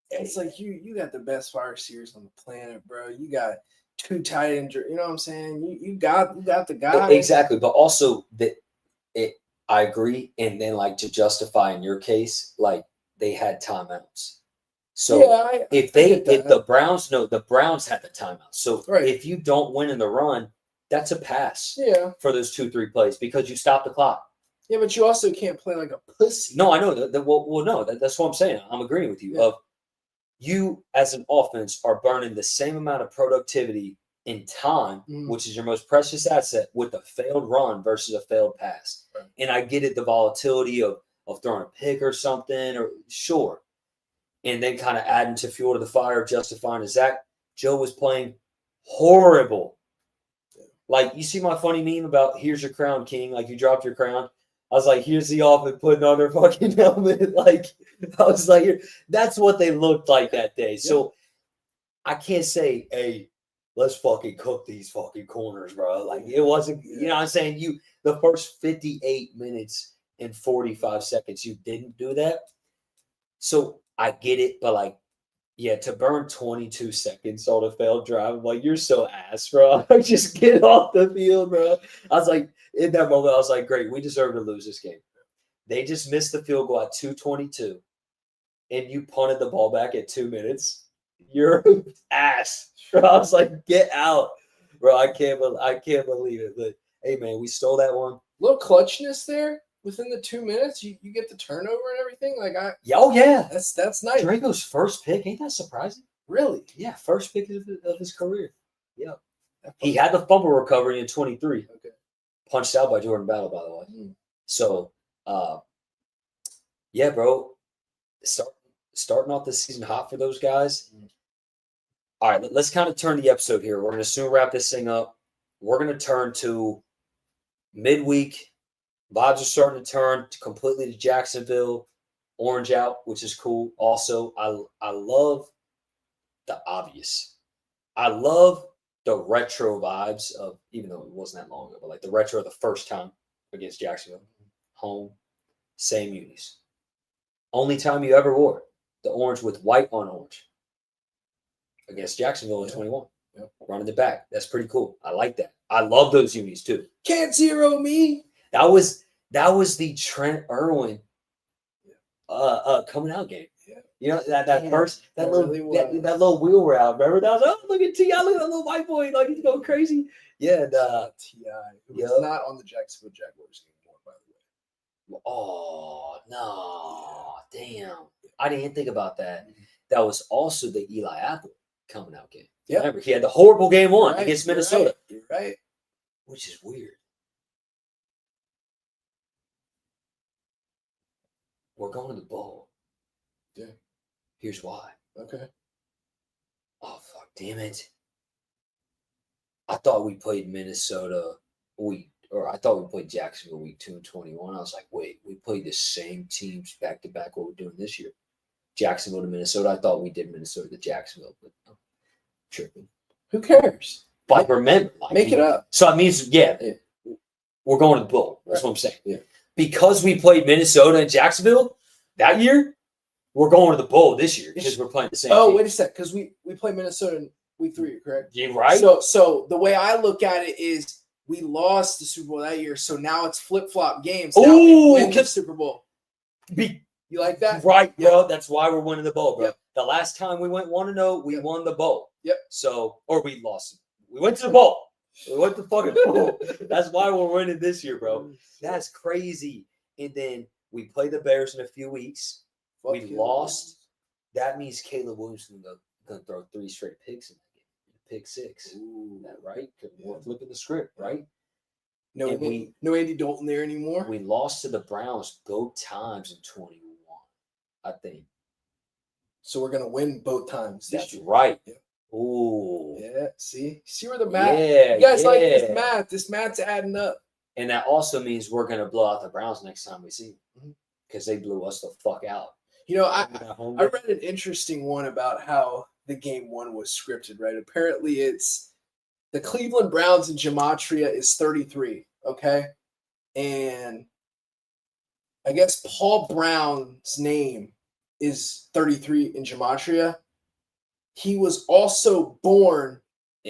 it's like you got the best wide receivers on the planet, bro. You got 2 tight ends. You know what I'm saying? You got the guy. Exactly, but also I agree. And then, like, to justify in your case, like, they had timeouts. So yeah, if the Browns the Browns had the timeout. So if you don't win in the run, that's a pass. Yeah. For those 2-3 plays because you stop the clock. Yeah, but you also can't play like a pussy. No, I know that. Well, no, that's what I'm saying. I'm agreeing with you. Yeah. Of you as an offense are burning the same amount of productivity in time, which is your most precious asset, with a failed run versus a failed pass. Right. And I get it, the volatility of throwing a pick or something, or sure. And then kind of adding to fuel to the fire of justifying to Zach. Joe was playing horrible. Yeah. Like, you see my funny meme about here's your crown, King. Like, you dropped your crown. I was like, here's the offense putting on their fucking helmet. Like, I was like, that's what they looked like that day. Yeah. So I can't say, hey, let's fucking cook these fucking corners, bro. Like, it wasn't, you know what I'm saying? The first 58 minutes and 45 seconds, you didn't do that. So I get it, but like, yeah, to burn 22 seconds on a failed drive, I'm like, you're so ass, bro. Just get off the field, bro. I was like, in that moment, I was like, great, we deserve to lose this game. They just missed the field goal at 2:22, and you punted the ball back at 2 minutes. You're ass, bro. I was like, get out, bro. I can't believe it. But hey, man, we stole that one. Little clutchness there. Within the 2 minutes, you get the turnover and everything. Like that's nice. Draco's first pick, ain't that surprising? Really? Yeah, first pick of his career. Yeah, he had the fumble recovery in 23. Okay, punched out by Jordan Battle, by the way. So, yeah, bro, starting off the season hot for those guys. All right, let's kind of turn the episode here. We're going to soon wrap this thing up. We're going to turn to midweek. Vibes are starting to turn completely to Jacksonville. Orange out, which is cool. Also, I love the obvious. I love the retro vibes of, even though it wasn't that long ago, but like the retro of the first time against Jacksonville. Home, same unis. Only time you ever wore the orange with white on orange against Jacksonville in 21. Yep. Running it back. That's pretty cool. I like that. I love those unis too. Can't zero me. That was the Trent Irwin coming out game. Yeah. You know, that little wheel route. Remember that? Oh, look at T.I. Look at that little white boy. Like, he's going crazy. Yeah, and T.I. who's not on the Jacksonville Jaguars anymore, by the way. Oh, no. Damn. I didn't think about that. That was also the Eli Apple coming out game. Yeah. Remember, he had the horrible game one against Minnesota. You're right. Which is weird. We're going to the bowl. Yeah. Here's why. Okay. Oh, fuck. Damn it. I thought we played Minnesota I thought we played Jacksonville week 2 and 21. I was like, wait, we played the same teams back to back what we're doing this year. Jacksonville to Minnesota. I thought we did Minnesota to Jacksonville, but no. Tripping. Who cares? But remember, make it up. So it means, we're going to the bowl. That's what I'm saying. Yeah. Because we played Minnesota and Jacksonville that year, we're going to the bowl this year because we're playing the same team. Wait a sec, because we played Minnesota in week 3, correct? Yeah, right. So the way I look at it is we lost the Super Bowl that year, so now it's flip-flop games. Now we win the Super Bowl. You like that? Right, bro. That's why we're winning the bowl, bro. Yep. The last time we went 1-0, we won the bowl. Yep. So, or we lost. We went to the bowl. We went to the fucking bowl. That's why we're winning this year, bro. That's crazy. And then we play the Bears in a few weeks. We lost. That means Caleb Williams going to throw 3 straight picks in that game. Pick 6. Ooh, that right? We're flipping the script, right? No Andy Dalton there anymore. We lost to the Browns both times in 21, I think. So we're gonna win both times. That's right. Yeah. Ooh. Yeah. See where the math. Yeah. You guys like this yeah. math? This math's adding up. And that also means we're gonna blow out the Browns next time we see them because they blew us the fuck out. You know, I read an interesting one about how the game one was scripted. Right? Apparently, it's the Cleveland Browns in gematria is 33. Okay, and I guess Paul Brown's name is 33 in gematria. He was also born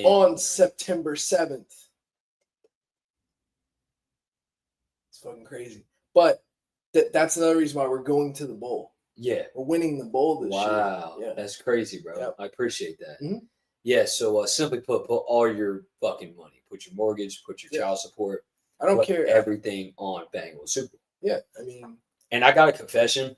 on September 7th. It's fucking crazy. But that's another reason why we're going to the bowl. Yeah. We're winning the bowl this year. Wow. Yeah. That's crazy, bro. Yep. I appreciate that. Mhm. Yeah. So simply put all your fucking money. Put your mortgage, put your child support. I don't care. Everything on Bengals Super. Yeah. I mean. And I got a confession.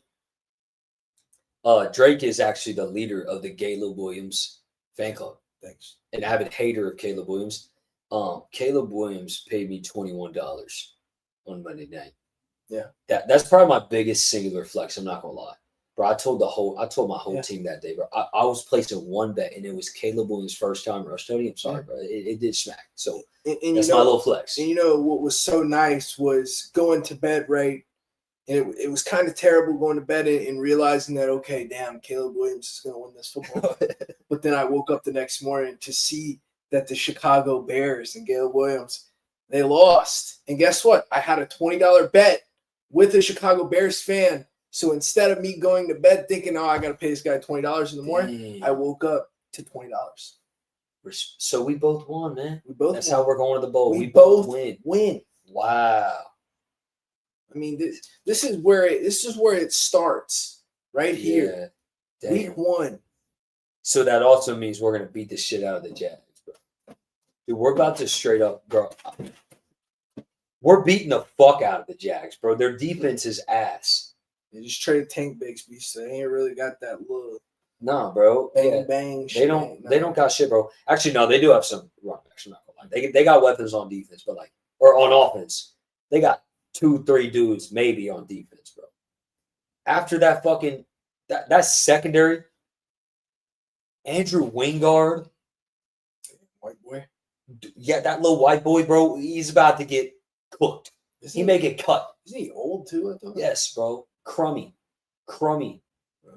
Drake is actually the leader of the Caleb Williams fan club. Thanks. An avid hater of Caleb Williams. Caleb Williams paid me $21 on Monday night. Yeah. That's probably my biggest singular flex. I'm not gonna lie. Bro, I told my whole team that day, bro. I was placing one bet and it was Caleb Williams' first time rush Tony. I'm sorry, bro. It did smack. So and that's my little flex. And you know what was so nice was going to bed, right? And it was kind of terrible going to bed and realizing that, okay, damn, Caleb Williams is going to win this football. But then I woke up the next morning to see that the Chicago Bears and Caleb Williams, they lost. And guess what? I had a $20 bet with a Chicago Bears fan. So instead of me going to bed thinking, oh, I got to pay this guy $20 in the morning, I woke up to $20. So we both won, man. That's won. how we're going to the bowl. We both win. Wow. I mean, this is where it starts right here. Damn. Week 1. So that also means we're gonna beat the shit out of the Jags, bro. Dude, we're about to straight up, bro. We're beating the fuck out of the Jags, bro. Their defense is ass. They just traded Tank Bigsby, so they ain't really got that look. Nah, bro. Bang. They don't got shit, bro. Actually, no, they do have some run backs. I'm not gonna lie. They got weapons on defense, but or on offense, they got 2-3 dudes maybe on defense, bro. After that fucking that secondary, Andrew Wingard, white boy. Yeah, that little white boy, bro. He's about to get cooked. He may get cut. Isn't he old too? I thought. Yes, bro. Crummy,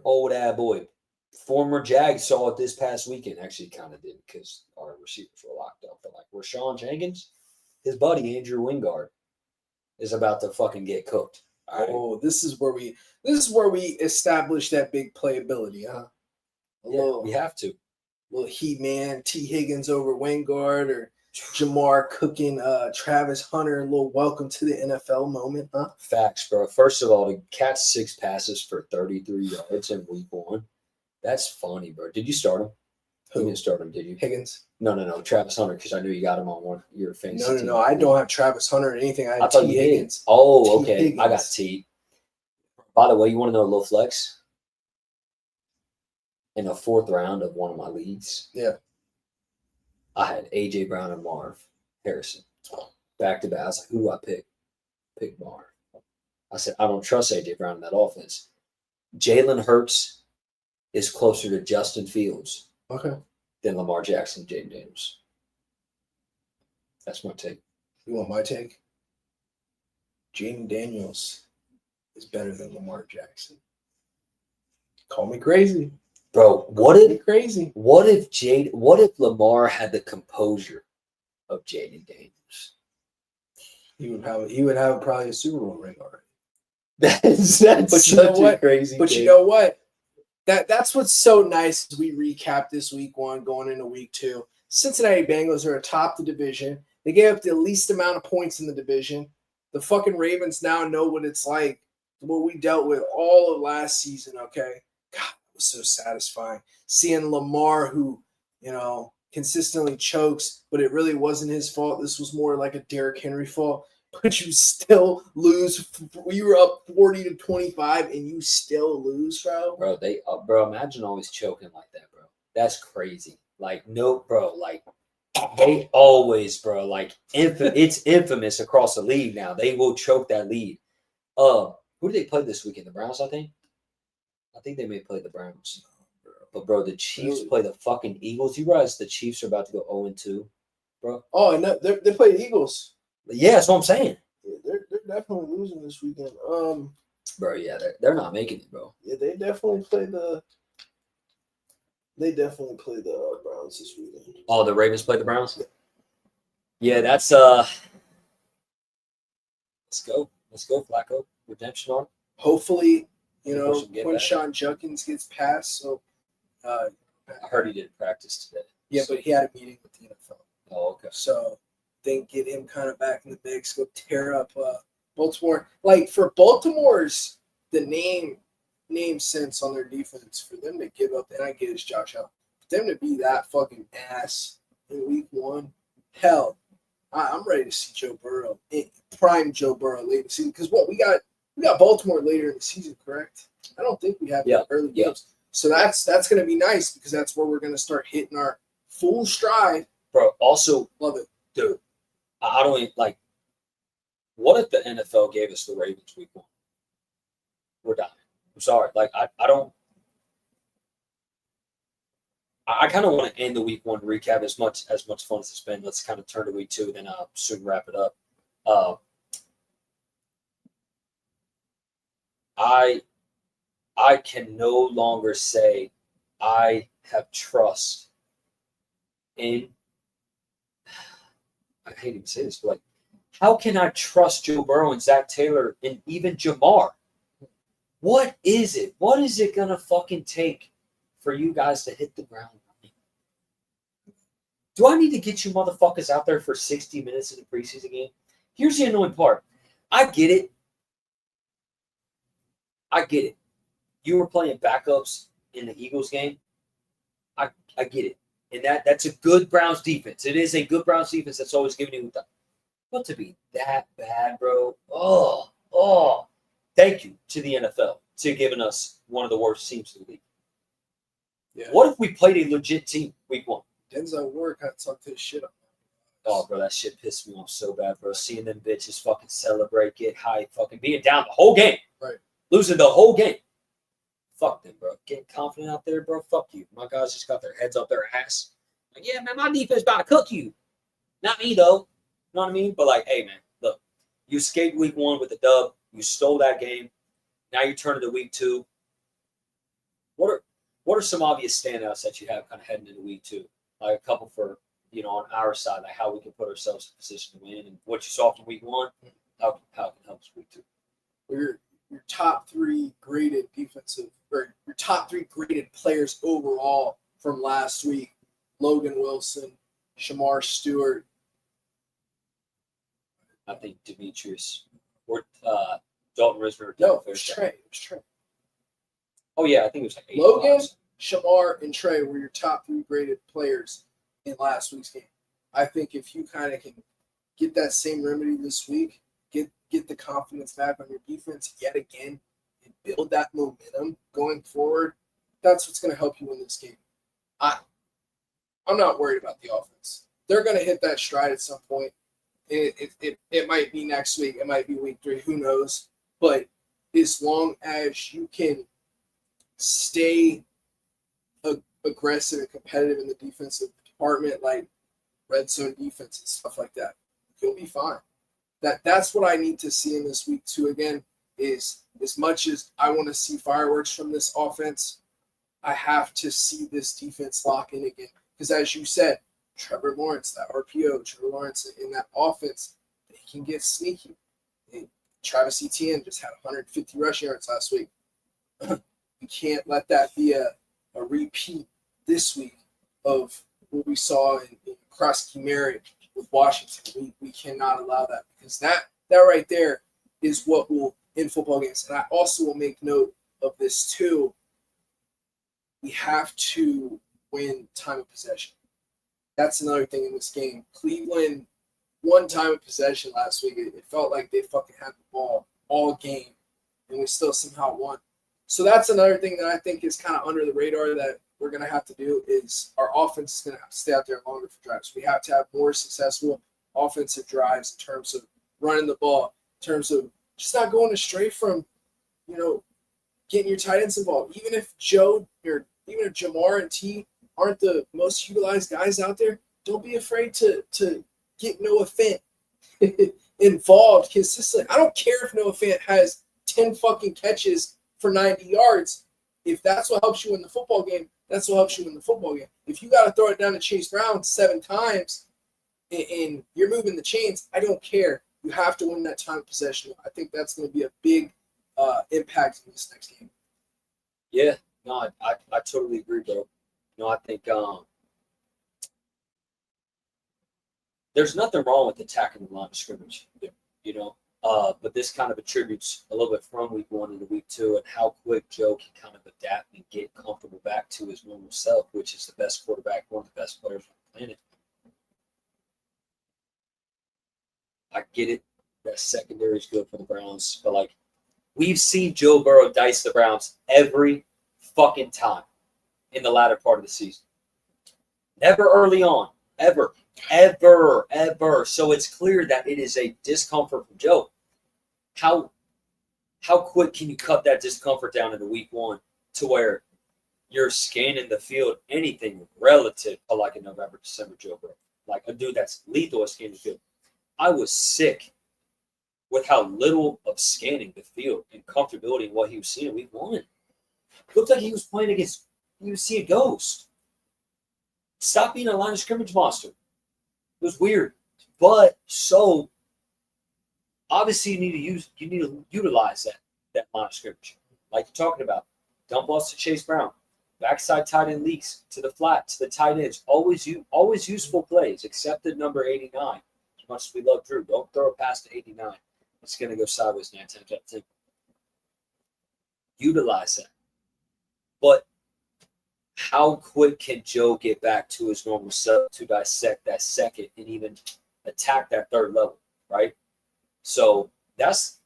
old ad boy. Former Jag saw it this past weekend. Actually, kind of did because our receivers were locked up. But Rashawn Jenkins, his buddy Andrew Wingard, is about to fucking get cooked. Right. Oh, this is where we establish that big playability, huh? We have to. Little He-Man, T. Higgins over Wingard, or Jamar cooking Travis Hunter. A little welcome to the NFL moment, huh? Facts, bro. First of all, to catch 6 passes for 33 yards in week 1, that's funny, bro. Did you start him? You didn't start him, did you? Higgins? No. Travis Hunter, because I knew you got him on one of your fantasy teams. No. I don't have Travis Hunter or anything. I thought you Higgins. Did. Oh, okay. Higgins. I got T. By the way, you want to know a little flex? In the 4th round of one of my leagues, I had AJ Brown and Marv Harrison back to back. I was like, who do I pick? Pick Marv. I said, I don't trust AJ Brown in that offense. Jalen Hurts is closer to Justin Fields than Lamar Jackson, Jaden Daniels. That's my take. You want my take? Jaden Daniels is better than Lamar Jackson. Call me crazy. Bro, what if Lamar had the composure of Jaden Daniels? He would have probably a Super Bowl ring already. That's such a crazy But you know what? That's what's so nice as we recap this week 1 going into week 2. Cincinnati Bengals are atop the division. They gave up the least amount of points in the division. The fucking Ravens now know what it's like, what we dealt with all of last season, okay? God, it was so satisfying. Seeing Lamar, who, consistently chokes, but it really wasn't his fault. This was more like a Derrick Henry fault. But you still lose. You were up 40-25, and you still lose, bro. Bro, imagine always choking like that, bro. That's crazy. They always, bro, it's infamous across the league now. They will choke that lead. Who do they play this weekend? The Browns, I think. I think they may play the Browns. But bro, the Chiefs Really? play the fucking Eagles. You realize the Chiefs are about to go 0-2, bro? Oh, and they play the Eagles. Yeah, that's what I'm saying. Yeah, they're definitely losing this weekend. Bro, yeah, they're not making it, bro. Yeah, they definitely play the Browns this weekend. Oh, the Ravens play the Browns? Yeah, that's Let's go, Flacco. Redemption arc. Hopefully, Think we should get that. Quinshon Judkins gets passed. So, I heard he didn't practice today. yeah, but he had a meeting with the NFL. Oh, okay. So then get him kind of back in the mix. Go tear up Baltimore. Like for Baltimore's the name sense on their defense for them to give up. And I get it's Josh Allen. For them to be that fucking ass in week 1, hell, I'm ready to see Joe Burrow, prime Joe Burrow late in the season. Because what we got Baltimore later in the season, correct? I don't think we have the early games. So that's going to be nice because that's where we're going to start hitting our full stride. Bro, also, Love it. dude, I don't even, like, what if the NFL gave us the Ravens week 1? We're dying. I'm sorry. Like, I kind of want to end the week 1 recap as much fun as it's been. Let's kind of turn to week 2, then I'll soon wrap it up. I can no longer say I have trust in. I hate even say this, but like, how can I trust Joe Burrow and Zach Taylor and even Jamar? What is it? What is it gonna fucking take for you guys to hit the ground running? Do I need to get you motherfuckers out there for 60 minutes in the preseason game? Here's the annoying part. I get it. You were playing backups in the Eagles game. I get it. And that's a good Browns defense. It is a good Browns defense that's always giving you the. But to be that bad, bro. Oh. Thank you to the NFL to giving us one of the worst teams in the league. Yeah. What if we played a legit team week 1? Denzel Ward kind of talked his shit up. Oh, bro, that shit pissed me off so bad, bro. Seeing them bitches fucking celebrate, get high, fucking being down the whole game. Right. Losing the whole game. Fuck them, bro. Getting confident out there, bro. Fuck you. My guys just got their heads up their ass. Like, yeah, man, my defense about to cook you. Not me, though. You know what I mean? But, like, hey, man, look. You escaped week 1 with a dub. You stole that game. Now you turn into week 2. What are some obvious standouts that you have kind of heading into week 2? Like a couple for, on our side, like how we can put ourselves in position to win and what you saw from week 1, how it can help us week 2. Your top 3 graded defensive, or your top 3 graded players overall from last week: Logan Wilson, Shamar Stewart. I think Demetrius or Dalton Risner. No, it was Trey. Oh yeah, I think it was like 8 Logan, blocks. Shamar, and Trey were your top 3 graded players in last week's game. I think if you kind of can get that same remedy this week, get the confidence back on your defense yet again, and build that momentum going forward, that's what's going to help you win this game. I'm not worried about the offense. They're going to hit that stride at some point. It might be next week. It might be week 3. Who knows? But as long as you can stay aggressive and competitive in the defensive department, like red zone defense and stuff like that, you'll be fine. That's what I need to see in this week 2 again, is as much as I want to see fireworks from this offense, I have to see this defense lock in again. Because as you said, Trevor Lawrence, that RPO, Trevor Lawrence in that offense, they can get sneaky. Travis Etienne just had 150 rushing yards last week. You can't let that be a repeat this week of what we saw in Krosky-Mary with Washington. We cannot allow that, because that right there is what will in football games. And I also will make note of this too. We have to win time of possession. That's another thing in this game. Cleveland won time of possession last week. It felt like they fucking had the ball all game, and we still somehow won. So that's another thing that I think is kind of under the radar that we're going to have to do, is our offense is going to have to stay out there longer for drives. We have to have more successful offensive drives in terms of running the ball, in terms of just not going astray from, getting your tight ends involved. Even if Joe or even if Jamar and T aren't the most utilized guys out there, don't be afraid to get Noah Fant involved consistently. I don't care if Noah Fant has 10 fucking catches for 90 yards. If that's what helps you win the football game, that's what helps you win the football game. If you got to throw it down to Chase Brown 7 times and you're moving the chains, I don't care. You have to win that time of possession. I think that's going to be a big impact in this next game. Yeah, no, I totally agree, bro. I think there's nothing wrong with attacking the line of scrimmage. But this kind of attributes a little bit from week 1 into week 2 and how quick Joe can kind of adapt and get comfortable back to his normal self, which is the best quarterback, one of the best players on the planet. I get it. That secondary is good for the Browns, but we've seen Joe Burrow dice the Browns every fucking time in the latter part of the season. Never early on, ever. So it's clear that it is a discomfort from Joe. How quick can you cut that discomfort down into week 1 to where you're scanning the field, anything relative to a November, December Joe Burrow, a dude that's lethal at scanning the field. I was sick with how little of scanning the field and comfortability in what he was seeing in week 1. It looked like he was playing against, you would see a ghost. Stop being a line of scrimmage monster. It was weird. But so obviously you need to utilize that line of scrimmage. Like you're talking about. Dump offs to Chase Brown. Backside tight end leaks to the flat, to the tight ends. Always useful plays, except at number 89. As much as we love Drew, don't throw a pass to 89. It's going to go sideways 9 times out of 10. Utilize that. But how quick can Joe get back to his normal self to dissect that second and even attack that third level, right? So that's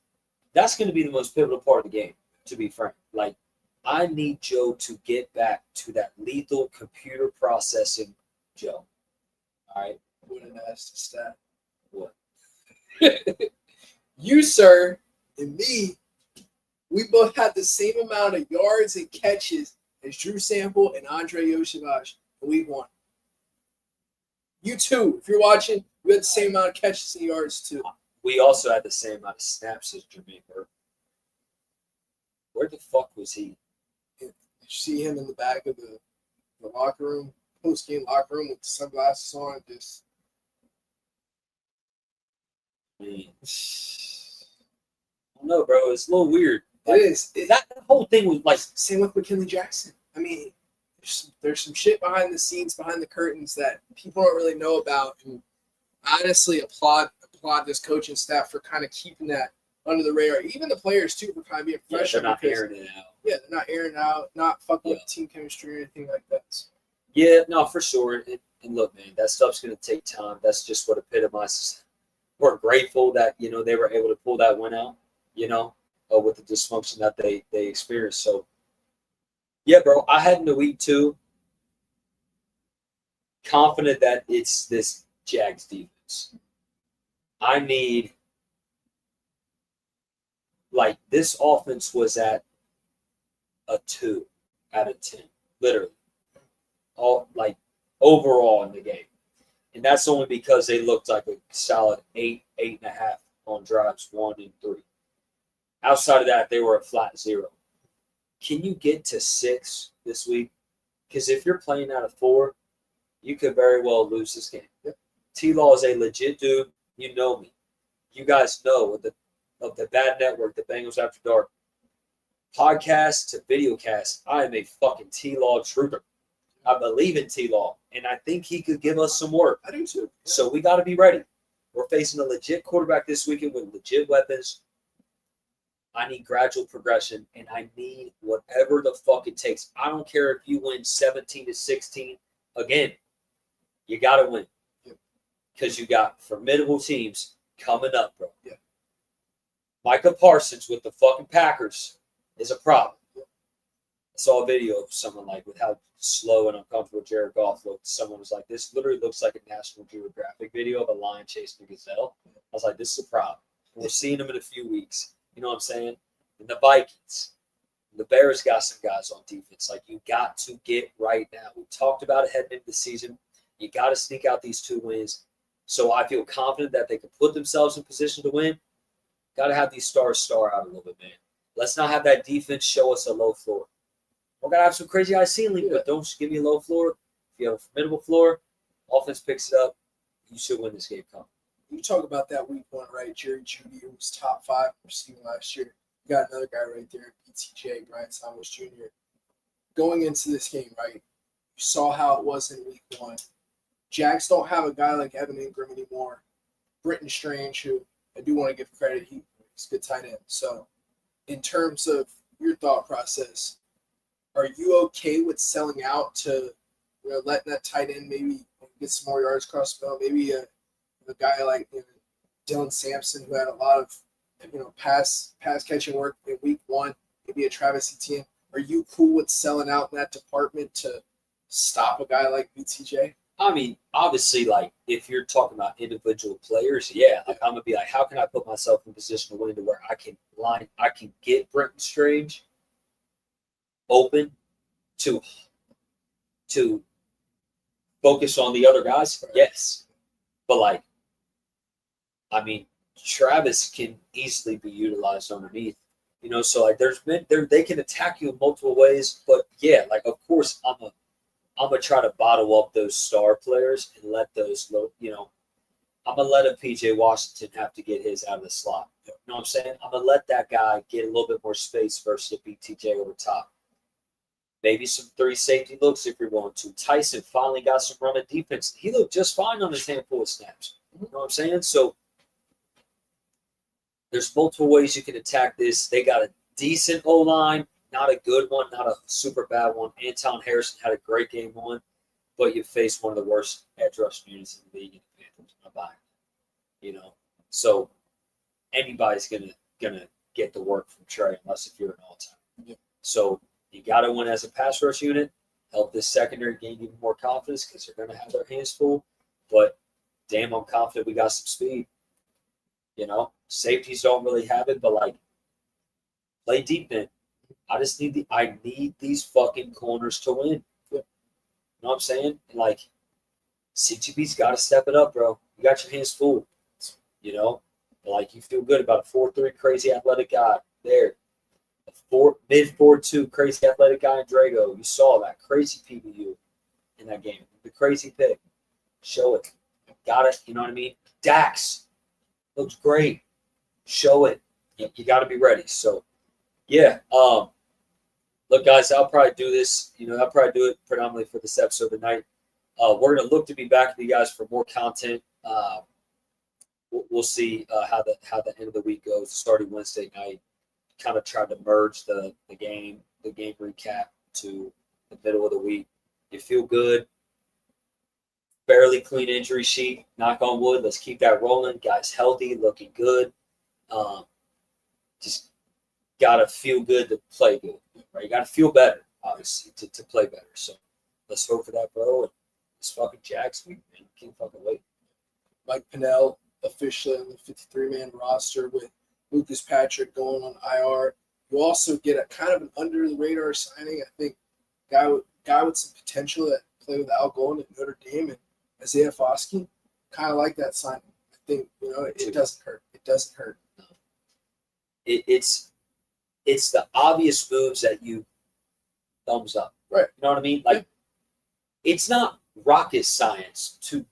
going to be the most pivotal part of the game, to be frank. I need Joe to get back to that lethal computer processing Joe. All right? What a nasty stat. What? You, sir, and me, we both had the same amount of yards and catches as Drew Sample and Andre Yoshivage in week 1. You too, if you're watching, we had the same amount of catches and yards too. We also had the same amount of snaps as Jermaine Burke. Where the fuck was he? Did you see him in the back of the locker room, post-game locker room with the sunglasses on? Just Man. I don't know, bro. It's a little weird. It is. That whole thing was same with McKinley Jackson. I mean, there's some shit behind the scenes, behind the curtains that people don't really know about. And I honestly applaud this coaching staff for kind of keeping that under the radar. Even the players too, for kind of being fresh. They're not airing it out. Yeah, they're not airing out, not fucking with team chemistry or anything like that. Yeah, no, for sure. And look, man, that stuff's gonna take time. That's just what epitomizes. We're grateful that they were able to pull that one out. With the dysfunction that they experienced. So, yeah, bro, I head into week 2 confident that it's this Jags defense. I need, this offense was at a 2 out of 10, literally, all overall in the game. And that's only because they looked like a solid 8.5 on drives 1 and 3. Outside of that, they were a flat 0. Can you get to 6 this week? Because if you're playing out of 4, you could very well lose this game. Yep. T-Law is a legit dude. You know me. You guys know of the Bad Network, the Bengals After Dark, podcast to videocast, I am a fucking T-Law trooper. I believe in T-Law, and I think he could give us some work. I do too. So we got to be ready. We're facing a legit quarterback this weekend with legit weapons. I need gradual progression, and I need whatever the fuck it takes. I don't care if you win 17-16. Again, you got to win because you got formidable teams coming up, bro. Yeah. Micah Parsons with the fucking Packers is a problem. I saw a video of someone with how slow and uncomfortable Jared Goff looked. Someone was like, this literally looks like a National Geographic video of a lion chasing a gazelle. I was like, this is a problem. We're seeing them in a few weeks. You know what I'm saying? And the Vikings, The Bears got some guys on defense. Like, you got to get right now. We talked about it heading into the season. You got to sneak out these 2 wins. So I feel confident that they can put themselves in position to win. Got to have these stars star out a little bit, man. Let's not have that defense show us a low floor. We're going to have some crazy high ceiling, but don't just give me a low floor. If you have a formidable floor, offense picks it up, you should win this game. You talk about that week 1, right? Jerry Jeudy, who was top 5 receiving last year. You got another guy right there, BTJ, Brian Thomas Jr. Going into this game, right? You saw how it was in week 1. Jags don't have a guy like Evan Ingram anymore. Britton Strange, who I do want to give credit, he's a good tight end. So, in terms of your thought process, are you okay with selling out to, letting that tight end maybe get some more yards across the field? Maybe a guy like Dylan Sampson, who had a lot of pass catching work in week 1, maybe a Travis Etienne. Are you cool with selling out in that department to stop a guy like BTJ? I mean, obviously, like, if you're talking about individual players, yeah, like, I'm gonna be like, how can I put myself in position to win to where I can get Britton Strange open to focus on the other guys? Yes, but like, I mean, Travis can easily be utilized underneath, So like, they can attack you in multiple ways, but yeah, like, of course, I'm gonna try to bottle up those star players and let those I'm gonna let a PJ Washington have to get his out of the slot. You know what I'm saying? I'm gonna let that guy get a little bit more space versus a BTJ over top. Maybe some 3 safety looks if you're going to. Tyson finally got some run of defense. He looked just fine on his handful of snaps. You know what I'm saying? So there's multiple ways you can attack this. They got a decent O-line, not a good one, not a super bad one. Anton Harrison had a great game 1, but you face one of the worst edge rush units in the league in the Panthers. I'm buying it. So anybody's gonna get the work from Trey unless if you're an all-time. Yep. So you got to win as a pass rush unit. Help this secondary gain even more confidence because they're going to have their hands full. But damn, I'm confident we got some speed. Safeties don't really have it, but like, play deep in. I need these fucking corners to win. You know what I'm saying? And like, CGB's got to step it up, bro. You got your hands full. Like, you feel good about a 4'3" crazy athletic guy there. Mid 4'2" crazy athletic guy in Drago. You saw that crazy PBU in that game. The crazy pick. Show it. Got it. You know what I mean? Dax looks great. Show it. You got to be ready. So, yeah. Look, guys, I'll probably do this. I'll probably do it predominantly for this episode tonight. We're going to look to be back with you guys for more content. We'll see how the end of the week goes. Starting Wednesday night, kind of tried to merge the game recap to the middle of the week. You feel good. Fairly clean injury sheet. Knock on wood. Let's keep that rolling. Guys healthy, looking good. Just gotta feel good to play good. Right? You gotta feel better, obviously, to play better. So let's hope for that, bro. And it's fucking Jags week, man. Can't fucking wait. Mike Pennell officially on the 53-man roster with Lucas Patrick going on IR. You also get a kind of an under-the-radar signing. I think guy with some potential that play with Al Golden at Notre Dame and Isaiah Foskey. Kind of like that signing. I think it doesn't hurt. It doesn't hurt. No. It's the obvious moves that you thumbs up. Right. You know what I mean? Like, it's not rocket science to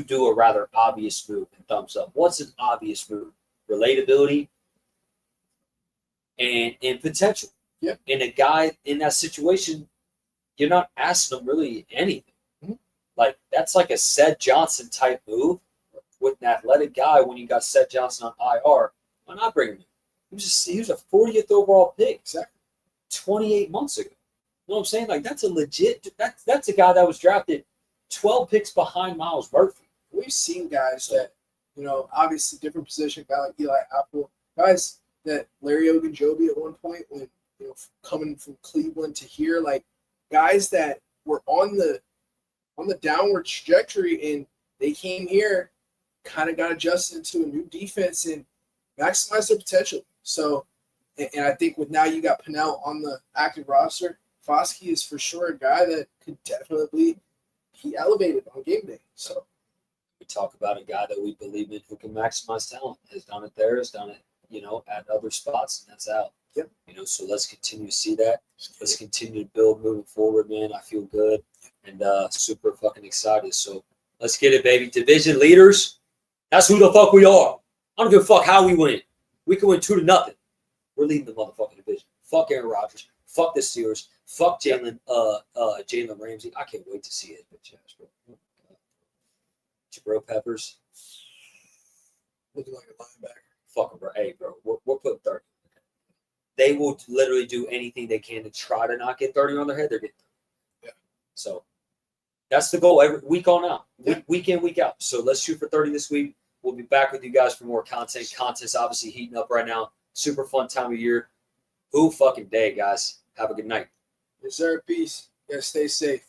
do a rather obvious move and thumbs up. What's an obvious move? Relatability and potential. Yep. And a guy in that situation, you're not asking him really anything. Mm-hmm. Like, that's like a Seth Johnson type move with an athletic guy. When you got Seth Johnson on IR, why not bring him in? He was a 40th overall pick. Exactly. 28 months ago. You know what I'm saying? Like, that's a legit. That's a guy that was drafted 12 picks behind Miles Murphy. We've seen guys that, obviously different position, guy like Eli Apple, guys that Larry Ogunjobi at one point when, coming from Cleveland to here, like guys that were on the downward trajectory and they came here, kind of got adjusted to a new defense and maximized their potential. So And I think with now you got Pinnell on the active roster, Foskey is for sure a guy that could definitely be elevated on game day. So we talk about a guy that we believe in who can maximize talent. Has done it there, has done it, at other spots, and that's out. Yep. So let's continue to see that. Let's continue to build moving forward, man. I feel good and super fucking excited. So let's get it, baby. Division leaders, that's who the fuck we are. I don't give a fuck how we win. We can win 2-0. We're leading the motherfucking division. Fuck Aaron Rodgers. Fuck the Steelers. Fuck Jalen Ramsey. I can't wait to see his bitch ass, bro. Jabril Peppers. looking like a linebacker. Fucking bro. Hey, bro. We're putting 30. They will literally do anything they can to try to not get 30 on their head. They're getting 30. Yeah. So that's the goal every week on out. Yeah. Week in, week out. So let's shoot for 30 this week. We'll be back with you guys for more content. Content's obviously heating up right now. Super fun time of year. Who fucking day, guys. Have a good night. Yes, sir. Peace. You gotta stay safe.